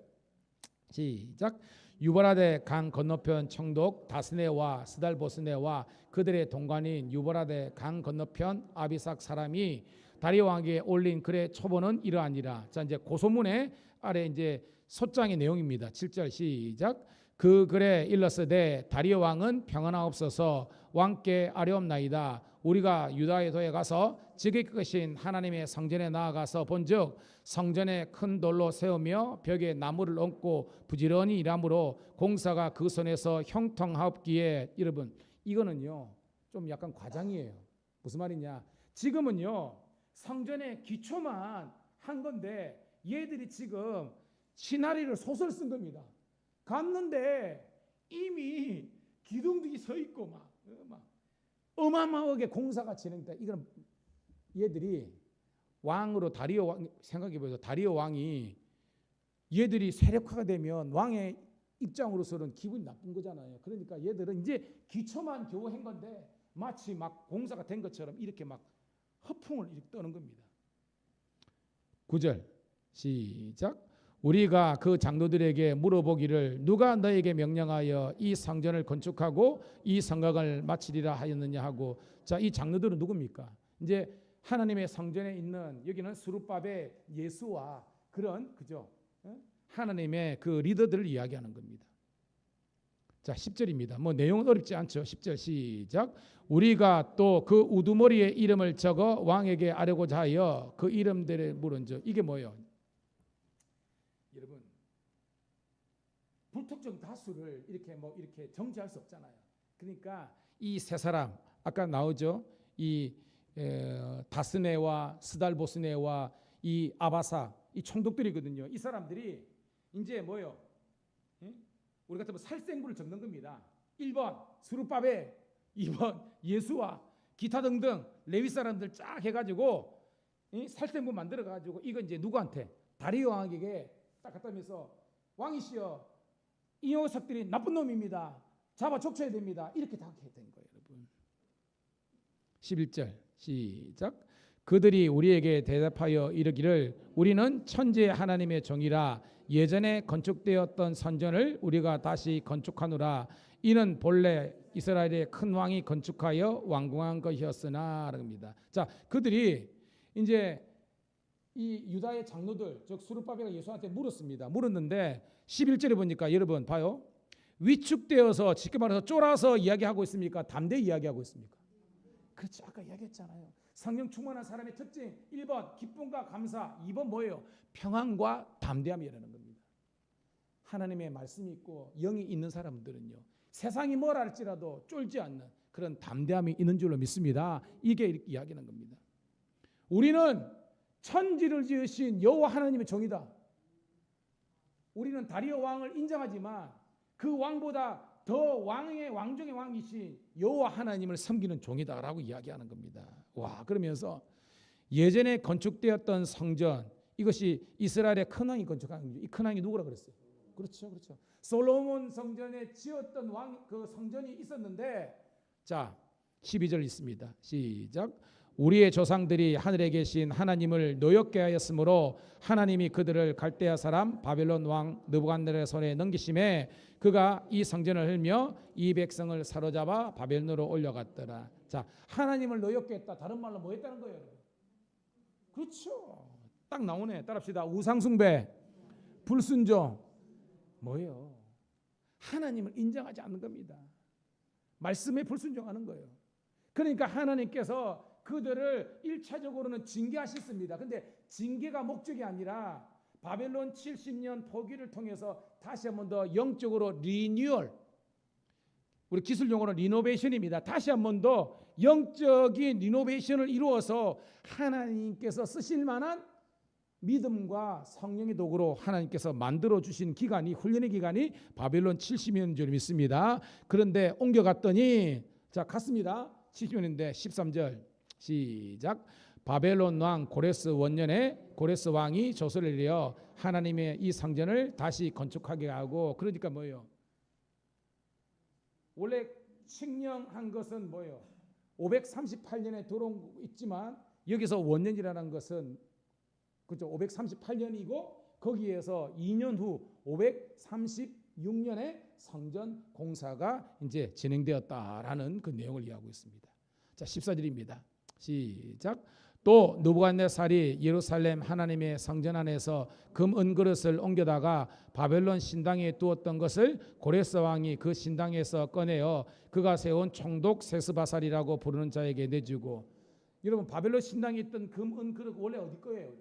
시작. 유브라데 강 건너편 총독 다스네와 스달보스네와 그들의 동관인 유브라데 강 건너편 아비삭 사람이 다리오 왕에게 올린 글의 초본은 이러하니라. 자, 이제 고소문의 아래 이제 소장의 내용입니다. 7절 시작. 그 글에 일렀으되 다리오 왕은 평안하옵소서 왕께 아뢰옵나이다. 우리가 유다의 도에 가서 지킬 것인 하나님의 성전에 나아가서 본즉 성전에 큰 돌로 세우며 벽에 나무를 얹고 부지런히 일하므로 공사가 그 손에서 형통하옵기에. 여러분 이거는요 좀 약간 과장이에요. 무슨 말이냐? 지금은요 성전의 기초만 한 건데 얘들이 지금 시나리오를 소설 쓴 겁니다. 갔는데 이미 기둥들이 서 있고 막 어마어마하게 공사가 진행돼. 이건 얘들이 왕으로 다리오 왕 생각해 보세요. 다리오 왕이 얘들이 세력화가 되면 왕의 입장으로서는 기분이 나쁜 거잖아요. 그러니까 얘들은 이제 기초만 겨우 한 건데 마치 막 공사가 된 것처럼 이렇게 막 허풍을 이렇게 떠는 겁니다. 9절 시작. 우리가 그 장로들에게 물어보기를 누가 너에게 명령하여 이 성전을 건축하고 이 성곽을 마치리라 하였느냐 하고. 자, 이 장로들은 누굽니까? 이제 하나님의 성전에 있는 여기는 스룹바벨 예수와 그런 그죠? 하나님의 그 리더들을 이야기하는 겁니다. 자, 10절입니다. 뭐 내용은 어렵지 않죠. 10절 시작. 우리가 또 그 우두머리의 이름을 적어 왕에게 아뢰고자 하여 그 이름들을 물은즉. 이게 뭐예요? 여러분 불특정 다수를 이렇게 정지할 수 없잖아요. 그러니까 이 세 사람 아까 나오죠. 이 다스네와 스달보스네와 이 아바사 이 총독들이거든요. 이 사람들이 이제 뭐요? 우리 같으면 살생부를 적는 겁니다. 1번 스룹바벨, 2번 예수와 기타 등등 레위 사람들 쫙 해가지고 살생부 만들어가지고 이건 이제 누구한테? 다리오 왕에게 딱 갖다 면서 왕이시여 이 녀석들이 나쁜 놈입니다. 잡아 족쳐야 됩니다. 이렇게 다 된 거예요, 여러분. 11절 시작. 그들이 우리에게 대답하여 이르기를 우리는 천지의 하나님의 종이라 예전에 건축되었던 선전을 우리가 다시 건축하노라. 이는 본래 이스라엘의 큰 왕이 건축하여 완공한 것이었으나 합니다. 자, 그들이 이제 이 유다의 장로들 즉 스룹바벨과 예수한테 물었는데 11절에 보니까 여러분 봐요. 위축되어서 쉽게 말해서 쫄아서 이야기하고 있습니까? 담대히 이야기하고 있습니까? 그렇죠. 아까 이야기했잖아요. 성령 충만한 사람의 특징 1번 기쁨과 감사, 2번 뭐예요? 평안과 담대함이라는 겁니다. 하나님의 말씀이 있고 영이 있는 사람들은요 세상이 뭐라 할지라도 쫄지 않는 그런 담대함이 있는 줄로 믿습니다. 이게 이렇게 이야기하는 겁니다. 우리는 천지를 지으신 여호와 하나님의 종이다. 우리는 다리오 왕을 인정하지만 그 왕보다 더 왕중의 왕이신 여호와 하나님을 섬기는 종이다라고 이야기하는 겁니다. 와, 그러면서 예전에 건축되었던 성전, 이것이 이스라엘의 큰 왕이 건축한 거죠. 이 큰 왕이 누구라 그랬어요? 그렇죠. 솔로몬 성전에 지었던 그 성전이 있었는데, 자 12절 있습니다. 시작. 우리의 조상들이 하늘에 계신 하나님을 노엽게 하였으므로 하나님이 그들을 갈대아 사람 바벨론 왕 느부갓네살의 손에 넘기심에 그가 이 성전을 헐며 이 백성을 사로잡아 바벨론으로 올려갔더라. 자, 하나님을 노엽게 했다. 다른 말로 뭐 했다는 거예요? 그렇죠. 딱 나오네. 따라합시다. 우상숭배, 불순종, 뭐예요? 하나님을 인정하지 않는 겁니다. 말씀에 불순종하는 거예요. 그러니까 하나님께서 그들을 1차적으로는 징계하셨습니다. 근데 징계가 목적이 아니라 바벨론 70년 포기를 통해서 다시 한 번 더 영적으로 리뉴얼, 우리 기술 용어로 리노베이션입니다. 다시 한 번 더 영적인 리노베이션을 이루어서 하나님께서 쓰실 만한 믿음과 성령의 도구로 하나님께서 만들어 주신 기간이, 훈련의 기간이 바벨론 70년 줄 믿습니다. 그런데 옮겨갔더니, 자 갔습니다. 70년인데 13절 시작. 바벨론 왕 고레스 원년에 고레스 왕이 조서를 내려 하나님의 이 성전을 다시 건축하게 하고, 그러니까 뭐예요? 원래 칙령한 것은 뭐예요? 538년에 들어온 거 있지만 여기서 원년이라는 것은 그죠? 538년이고 거기에서 2년 후 536년에 성전 공사가 이제 진행되었다라는 그 내용을 이해하고 있습니다. 자, 14절입니다. 시작. 또 느부갓네살이 예루살렘 하나님의 성전 안에서 금 은그릇을 옮겨다가 바벨론 신당에 두었던 것을 고레스 왕이 그 신당에서 꺼내어 그가 세운 총독 세스바살이라고 부르는 자에게 내주고. 여러분, 바벨론 신당에 있던 금 은그릇 원래 어디 거예요?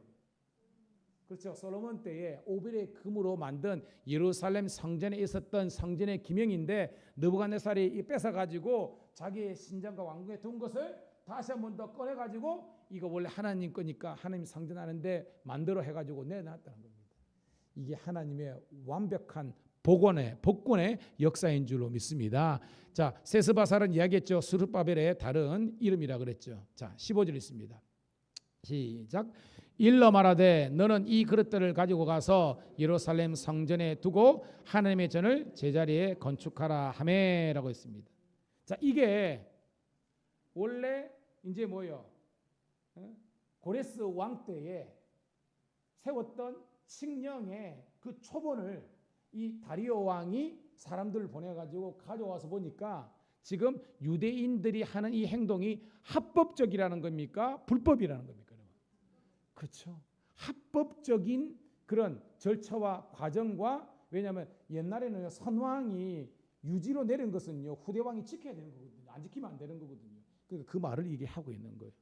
그렇죠. 솔로몬 때에 오빌의 금으로 만든 예루살렘 성전에 있었던 성전의 기명인데 느부갓네살이 뺏어가지고 자기의 신전과 왕궁에 둔 것을 다시 한 번 더 꺼내가지고 이거 원래 하나님 거니까 하나님 성전하는데 만들어 해가지고 내놨다는 겁니다. 이게 하나님의 완벽한 복권의 역사인 줄로 믿습니다. 자, 세스바살은 이야기했죠. 스룹바벨의 다른 이름이라 그랬죠. 자, 15절 있습니다. 시작. 일러 말하되 너는 이 그릇들을 가지고 가서 예루살렘 성전에 두고 하나님의 전을 제자리에 건축하라 하매라고 했습니다. 자, 이게 원래 이제 뭐예요? 고레스 왕 때에 세웠던 칙령의 그 초본을 이 다리오 왕이 사람들을 보내가지고 가져와서 보니까 지금 유대인들이 하는 이 행동이 합법적이라는 겁니까? 불법이라는 겁니까? 그렇죠. 합법적인 그런 절차와 과정과, 왜냐하면 옛날에는 선왕이 유지로 내린 것은요 후대왕이 지켜야 되는 거거든요. 안 지키면 안 되는 거거든요. 그러니까 그 말을 이게 하고 있는 거예요.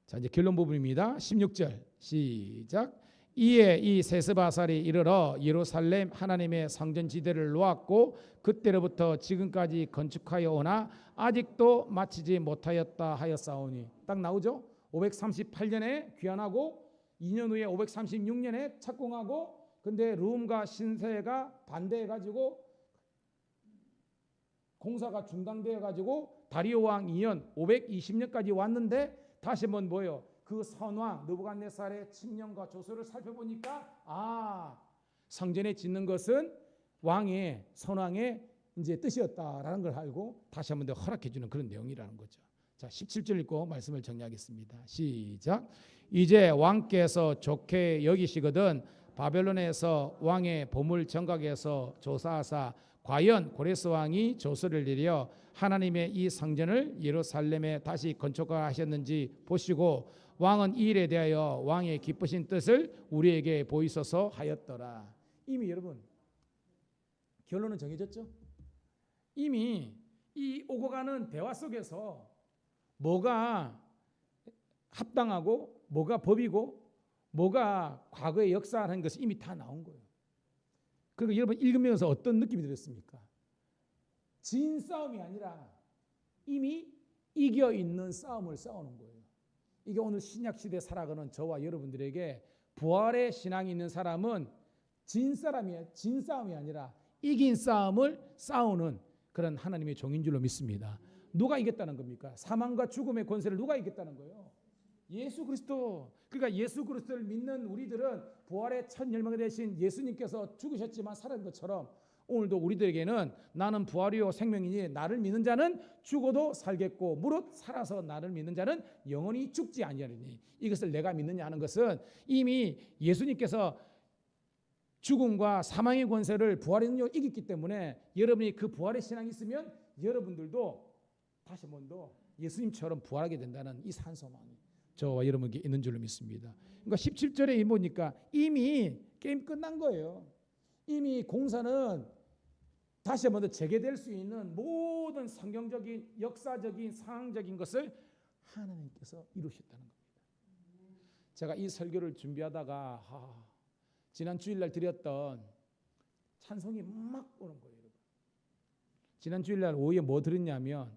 자, 이제 결론 부분입니다. 16절 시작. 이에 이 세스바살이 이르러 예루살렘 하나님의 성전 지대를 놓았고 그때로부터 지금까지 건축하여 오나 아직도 마치지 못하였다 하였사오니. 딱 나오죠? 538년에 귀환하고 2년 후에 536년에 착공하고, 근데 룸과 신세가 반대해가지고 공사가 중단되어가지고 다리오 왕 2년 520년까지 왔는데 다시 한번 뭐예요? 그 선왕 느부갓네살의 칙령과 조서를 살펴보니까 성전에 짓는 것은 왕의 선왕의 이제 뜻이었다라는 걸 알고 다시 한번 더 허락해 주는 그런 내용이라는 거죠. 자, 17절 읽고 말씀을 정리하겠습니다. 시작. 이제 왕께서 좋게 여기시거든 바벨론에서 왕의 보물 정각에서 조사하사 과연 고레스 왕이 조서를 내려 하나님의 이 성전을 예루살렘에 다시 건축하셨는지 보시고 왕은 이 일에 대하여 왕의 기쁘신 뜻을 우리에게 보이소서 하였더라. 이미 여러분 결론은 정해졌죠? 이미 이 오고 가는 대화 속에서 뭐가 합당하고 뭐가 법이고 뭐가 과거의 역사라는 것이 이미 다 나온 거예요. 그리고 여러분 읽으면서 어떤 느낌이 들었습니까? 진 싸움이 아니라 이미 이겨 있는 싸움을 싸우는 거예요. 이게 오늘 신약 시대에 살아가는 저와 여러분들에게 부활의 신앙이 있는 사람은 진 사람이에요. 진 싸움이 아니라 이긴 싸움을 싸우는 그런 하나님의 종인 줄로 믿습니다. 누가 이겼다는 겁니까? 사망과 죽음의 권세를 누가 이겼다는 거예요? 예수 그리스도. 그러니까 예수 그리스도를 믿는 우리들은 부활의 첫 열매가 되신 예수님께서 죽으셨지만 살아난 것처럼 오늘도 우리들에게는 나는 부활이요 생명이니 나를 믿는 자는 죽어도 살겠고 무릇 살아서 나를 믿는 자는 영원히 죽지 아니하리니. 이것을 내가 믿느냐 하는 것은 이미 예수님께서 죽음과 사망의 권세를 부활의 능력으로 이겼기 때문에 여러분이 그 부활의 신앙이 있으면 여러분들도 다시 한번 더 예수님처럼 부활하게 된다는 이 산소망이 저와 여러분에게 있는 줄로 믿습니다. 그러니까 17절에 보니까 이미 게임 끝난 거예요. 이미 공사는 다시 한번 더 재개될 수 있는 모든 성경적인 역사적인 상황적인 것을 하나님께서 이루셨다는 겁니다. 제가 이 설교를 준비하다가 지난 주일날 드렸던 찬송이 막 오는 거예요. 지난 주일날 오후에 뭐 들었냐면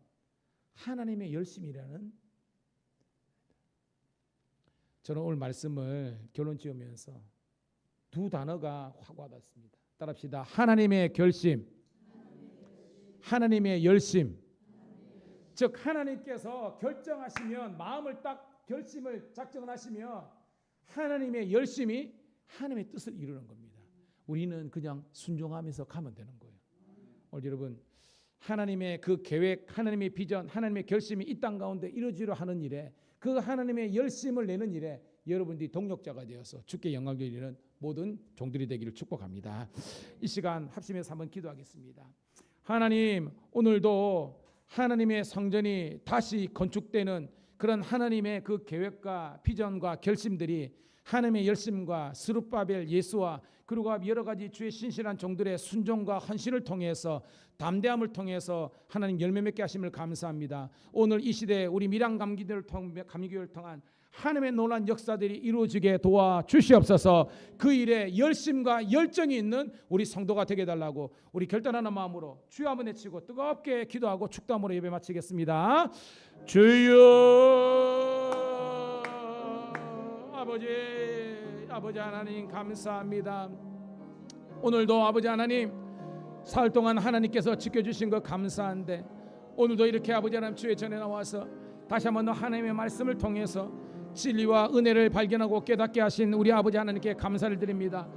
하나님의 열심이라는, 저는 오늘 말씀을 결론 지으면서 두 단어가 확 와닿습니다. 따라합시다. 하나님의 결심, 하나님의 열심. 즉 하나님께서 결정하시면, 마음을 딱 결심을 작정을 하시면 하나님의 열심이 하나님의 뜻을 이루는 겁니다. 우리는 그냥 순종하면서 가면 되는 거예요. 오늘 여러분, 하나님의 그 계획, 하나님의 비전, 하나님의 결심이 이 땅 가운데 이루어지려 하는 일에, 그 하나님의 열심을 내는 일에 여러분들이 동력자가 되어서 주께 영광 돌리는 모든 종들이 되기를 축복합니다. 이 시간 합심해서 한번 기도하겠습니다. 하나님, 오늘도 하나님의 성전이 다시 건축되는 그런 하나님의 그 계획과 비전과 결심들이 하나님의 열심과 스룹바벨 예수와 그리고 여러 가지 주의 신실한 종들의 순종과 헌신을 통해서, 담대함을 통해서 하나님 열매 맺게 하심을 감사합니다. 오늘 이 시대에 우리 밀양 감리교회를 통한 하나님의 놀라운 역사들이 이루어지게 도와 주시옵소서. 그 일에 열심과 열정이 있는 우리 성도가 되게 해달라고 우리 결단하는 마음으로 주여 한번 외치고 뜨겁게 기도하고 축도함으로 예배 마치겠습니다. 주여, 아버지 하나님 감사합니다. 오늘도 아버지 하나님 사흘 동안 하나님께서 지켜주신 것 감사한데, 오늘도 이렇게 아버지 하나님 주의 전에 나와서 다시 한번 더 하나님의 말씀을 통해서 진리와 은혜를 발견하고 깨닫게 하신 우리 아버지 하나님께 감사를 드립니다.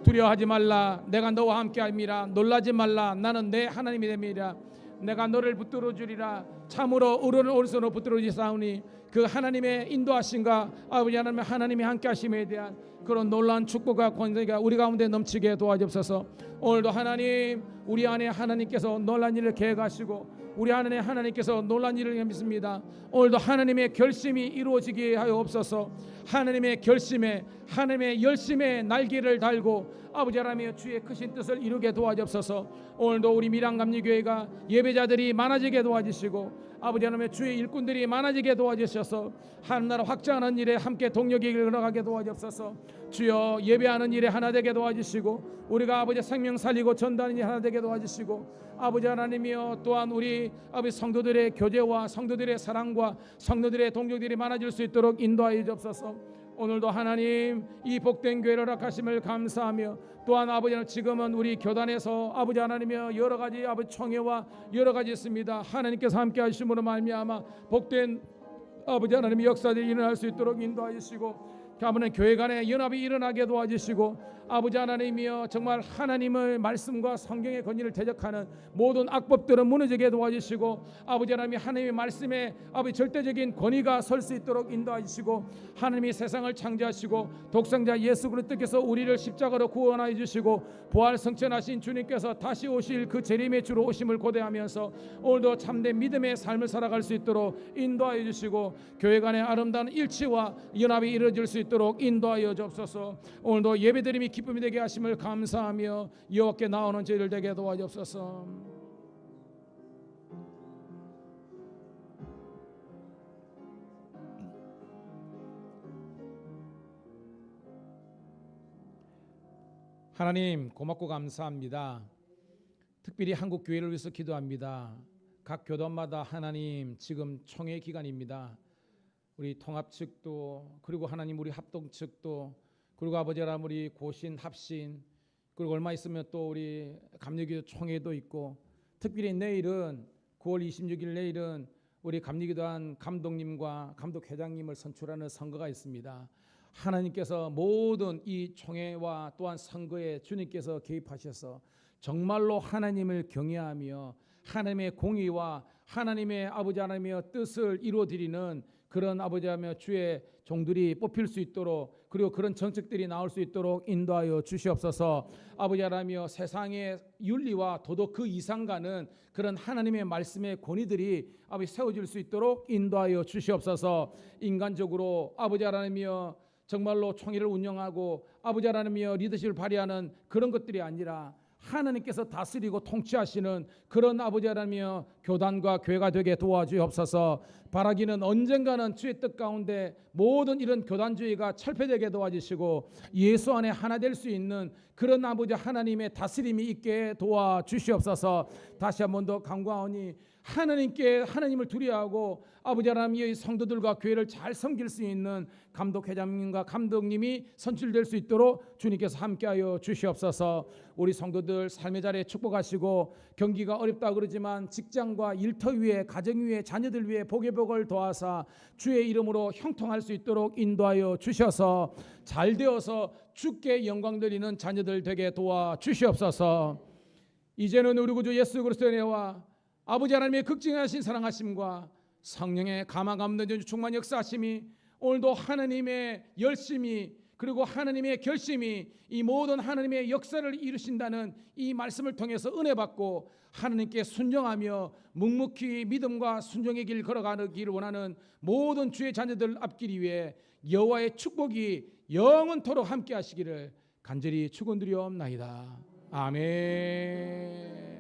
두려워하지 말라, 내가 너와 함께 함이라. 놀라지 말라, 나는 내 하나님이 됨이라. 내가 너를 붙들어 주리라. 참으로 의로는 오른손으로 붙들어 주사오니 그 하나님의 인도하심과 아버지 하나님의 하나님이 함께 하심에 대한 그런 놀라운 축복과 권세가 우리 가운데 넘치게 도와주옵소서. 오늘도 하나님, 우리 안에 하나님께서 놀라운 일을 계획하시고 우리 안에 하나님께서 놀라운 일을 믿습니다. 오늘도 하나님의 결심이 이루어지게 하여 없어서 하나님의 결심에, 하나님의 열심에 날개를 달고 아버지 하나님의 주의 크신 뜻을 이루게 도와주옵소서. 오늘도 우리 밀양감리교회가 예배자들이 많아지게 도와주시고 아버지 하나님의 주의 일꾼들이 많아지게 도와주셔서 하나님 확장하는 일에 함께 동력이 흘러가게 도와주옵소서. 주여, 예배하는 일에 하나 되게 도와주시고 우리가 아버지 생명 살리고 전도하는 일 하나 되게 도와주시고 아버지 하나님이여, 또한 우리 아버지 성도들의 교제와 성도들의 사랑과 성도들의 동력들이 많아질 수 있도록 인도하여 주옵소서. 오늘도 하나님 이 복된 교회를 허락하심을 감사하며, 또한 아버지 하나님 지금은 우리 교단에서 아버지 하나님이여 여러 가지 아버지 총회와 여러 가지 있습니다. 하나님께서 함께 하심으로 말미암아 복된 아버지 하나님의 역사들이 일어날 수 있도록 인도하여 주시고 아버지 교회 간의 연합이 일어나게 도와주시고 아버지 하나님이여 정말 하나님의 말씀과 성경의 권위를 대적하는 모든 악법들은 무너지게 도와주시고 아버지 하나님의 말씀에 아버지 절대적인 권위가 설 수 있도록 인도해 주시고 하나님이 세상을 창조하시고 독생자 예수 그리스도께서 우리를 십자가로 구원하여 주시고 부활 성천하신 주님께서 다시 오실 그 재림의 주로 오심을 고대하면서 오늘도 참된 믿음의 삶을 살아갈 수 있도록 인도하여 주시고 교회 간의 아름다운 일치와 연합이 이루어질 수 있도록 인도하여 주옵소서. 오늘도 예배드림이 기쁨이 되게 하심을 감사하며 여호와께 나오는 저희를 되게 도와주옵소서. 하나님 고맙고 감사합니다. 특별히 한국 교회를 위해서 기도합니다. 각 교단마다 하나님 지금 총회 기간입니다. 우리 통합 측도, 그리고 하나님 우리 합동 측도, 그리고 아버지 하나님 우리 고신 합신, 그리고 얼마 있으면 또 우리 감리교도 총회도 있고, 특별히 내일은 9월 26일 내일은 우리 감리교단 감독님과 감독회장님을 선출하는 선거가 있습니다. 하나님께서 모든 이 총회와 또한 선거에 주님께서 개입하셔서 정말로 하나님을 경외하며 하나님의 공의와 하나님의 아버지 하나님의 뜻을 이루어드리는 그런 아버지 하며 주의 종들이 뽑힐 수 있도록, 그리고 그런 정책들이 나올 수 있도록 인도하여 주시옵소서. 아버지 하나며 세상의 윤리와 도덕 그 이상 가는 그런 하나님의 말씀의 권위들이 아버지 세워질 수 있도록 인도하여 주시옵소서. 인간적으로 아버지 하나님이여 정말로 총회를 운영하고 아버지 하나님이여 리더십을 발휘하는 그런 것들이 아니라 하나님께서 다스리고 통치하시는 그런 아버지 하나님이여 교단과 교회가 되게 도와주옵소서. 바라기는 언젠가는 주의 뜻 가운데 모든 이런 교단주의가 철폐되게 도와주시고 예수 안에 하나 될 수 있는 그런 아버지 하나님의 다스림이 있게 도와주시옵소서. 다시 한 번 더 간구하오니 하나님께 하나님을 두려워하고 아버지 하나님의 성도들과 교회를 잘 섬길 수 있는 감독회장님과 감독님이 선출될 수 있도록 주님께서 함께하여 주시옵소서. 우리 성도들 삶의 자리에 축복하시고 경기가 어렵다 그러지만 직장과 일터 위에 가정 위에 자녀들 위에 복의 복을 더하사 주의 이름으로 형통할 수 있도록 인도하여 주셔서 잘 되어서 주께 영광 드리는 자녀들 되게 도와주시옵소서. 이제는 우리 구주 예수 그리스도의 은혜와 아버지 하나님의 극진하신 사랑하심과 성령의 감화감 넘치는 충만 역사하심이 오늘도 하나님의 열심이 그리고 하나님의 결심이 이 모든 하나님의 역사를 이루신다는 이 말씀을 통해서 은혜 받고 하나님께 순종하며 묵묵히 믿음과 순종의 길 걸어가기를 원하는 모든 주의 자녀들 앞길 위해 여호와의 축복이 영원토록 함께 하시기를 간절히 축원드리옵나이다. 아멘.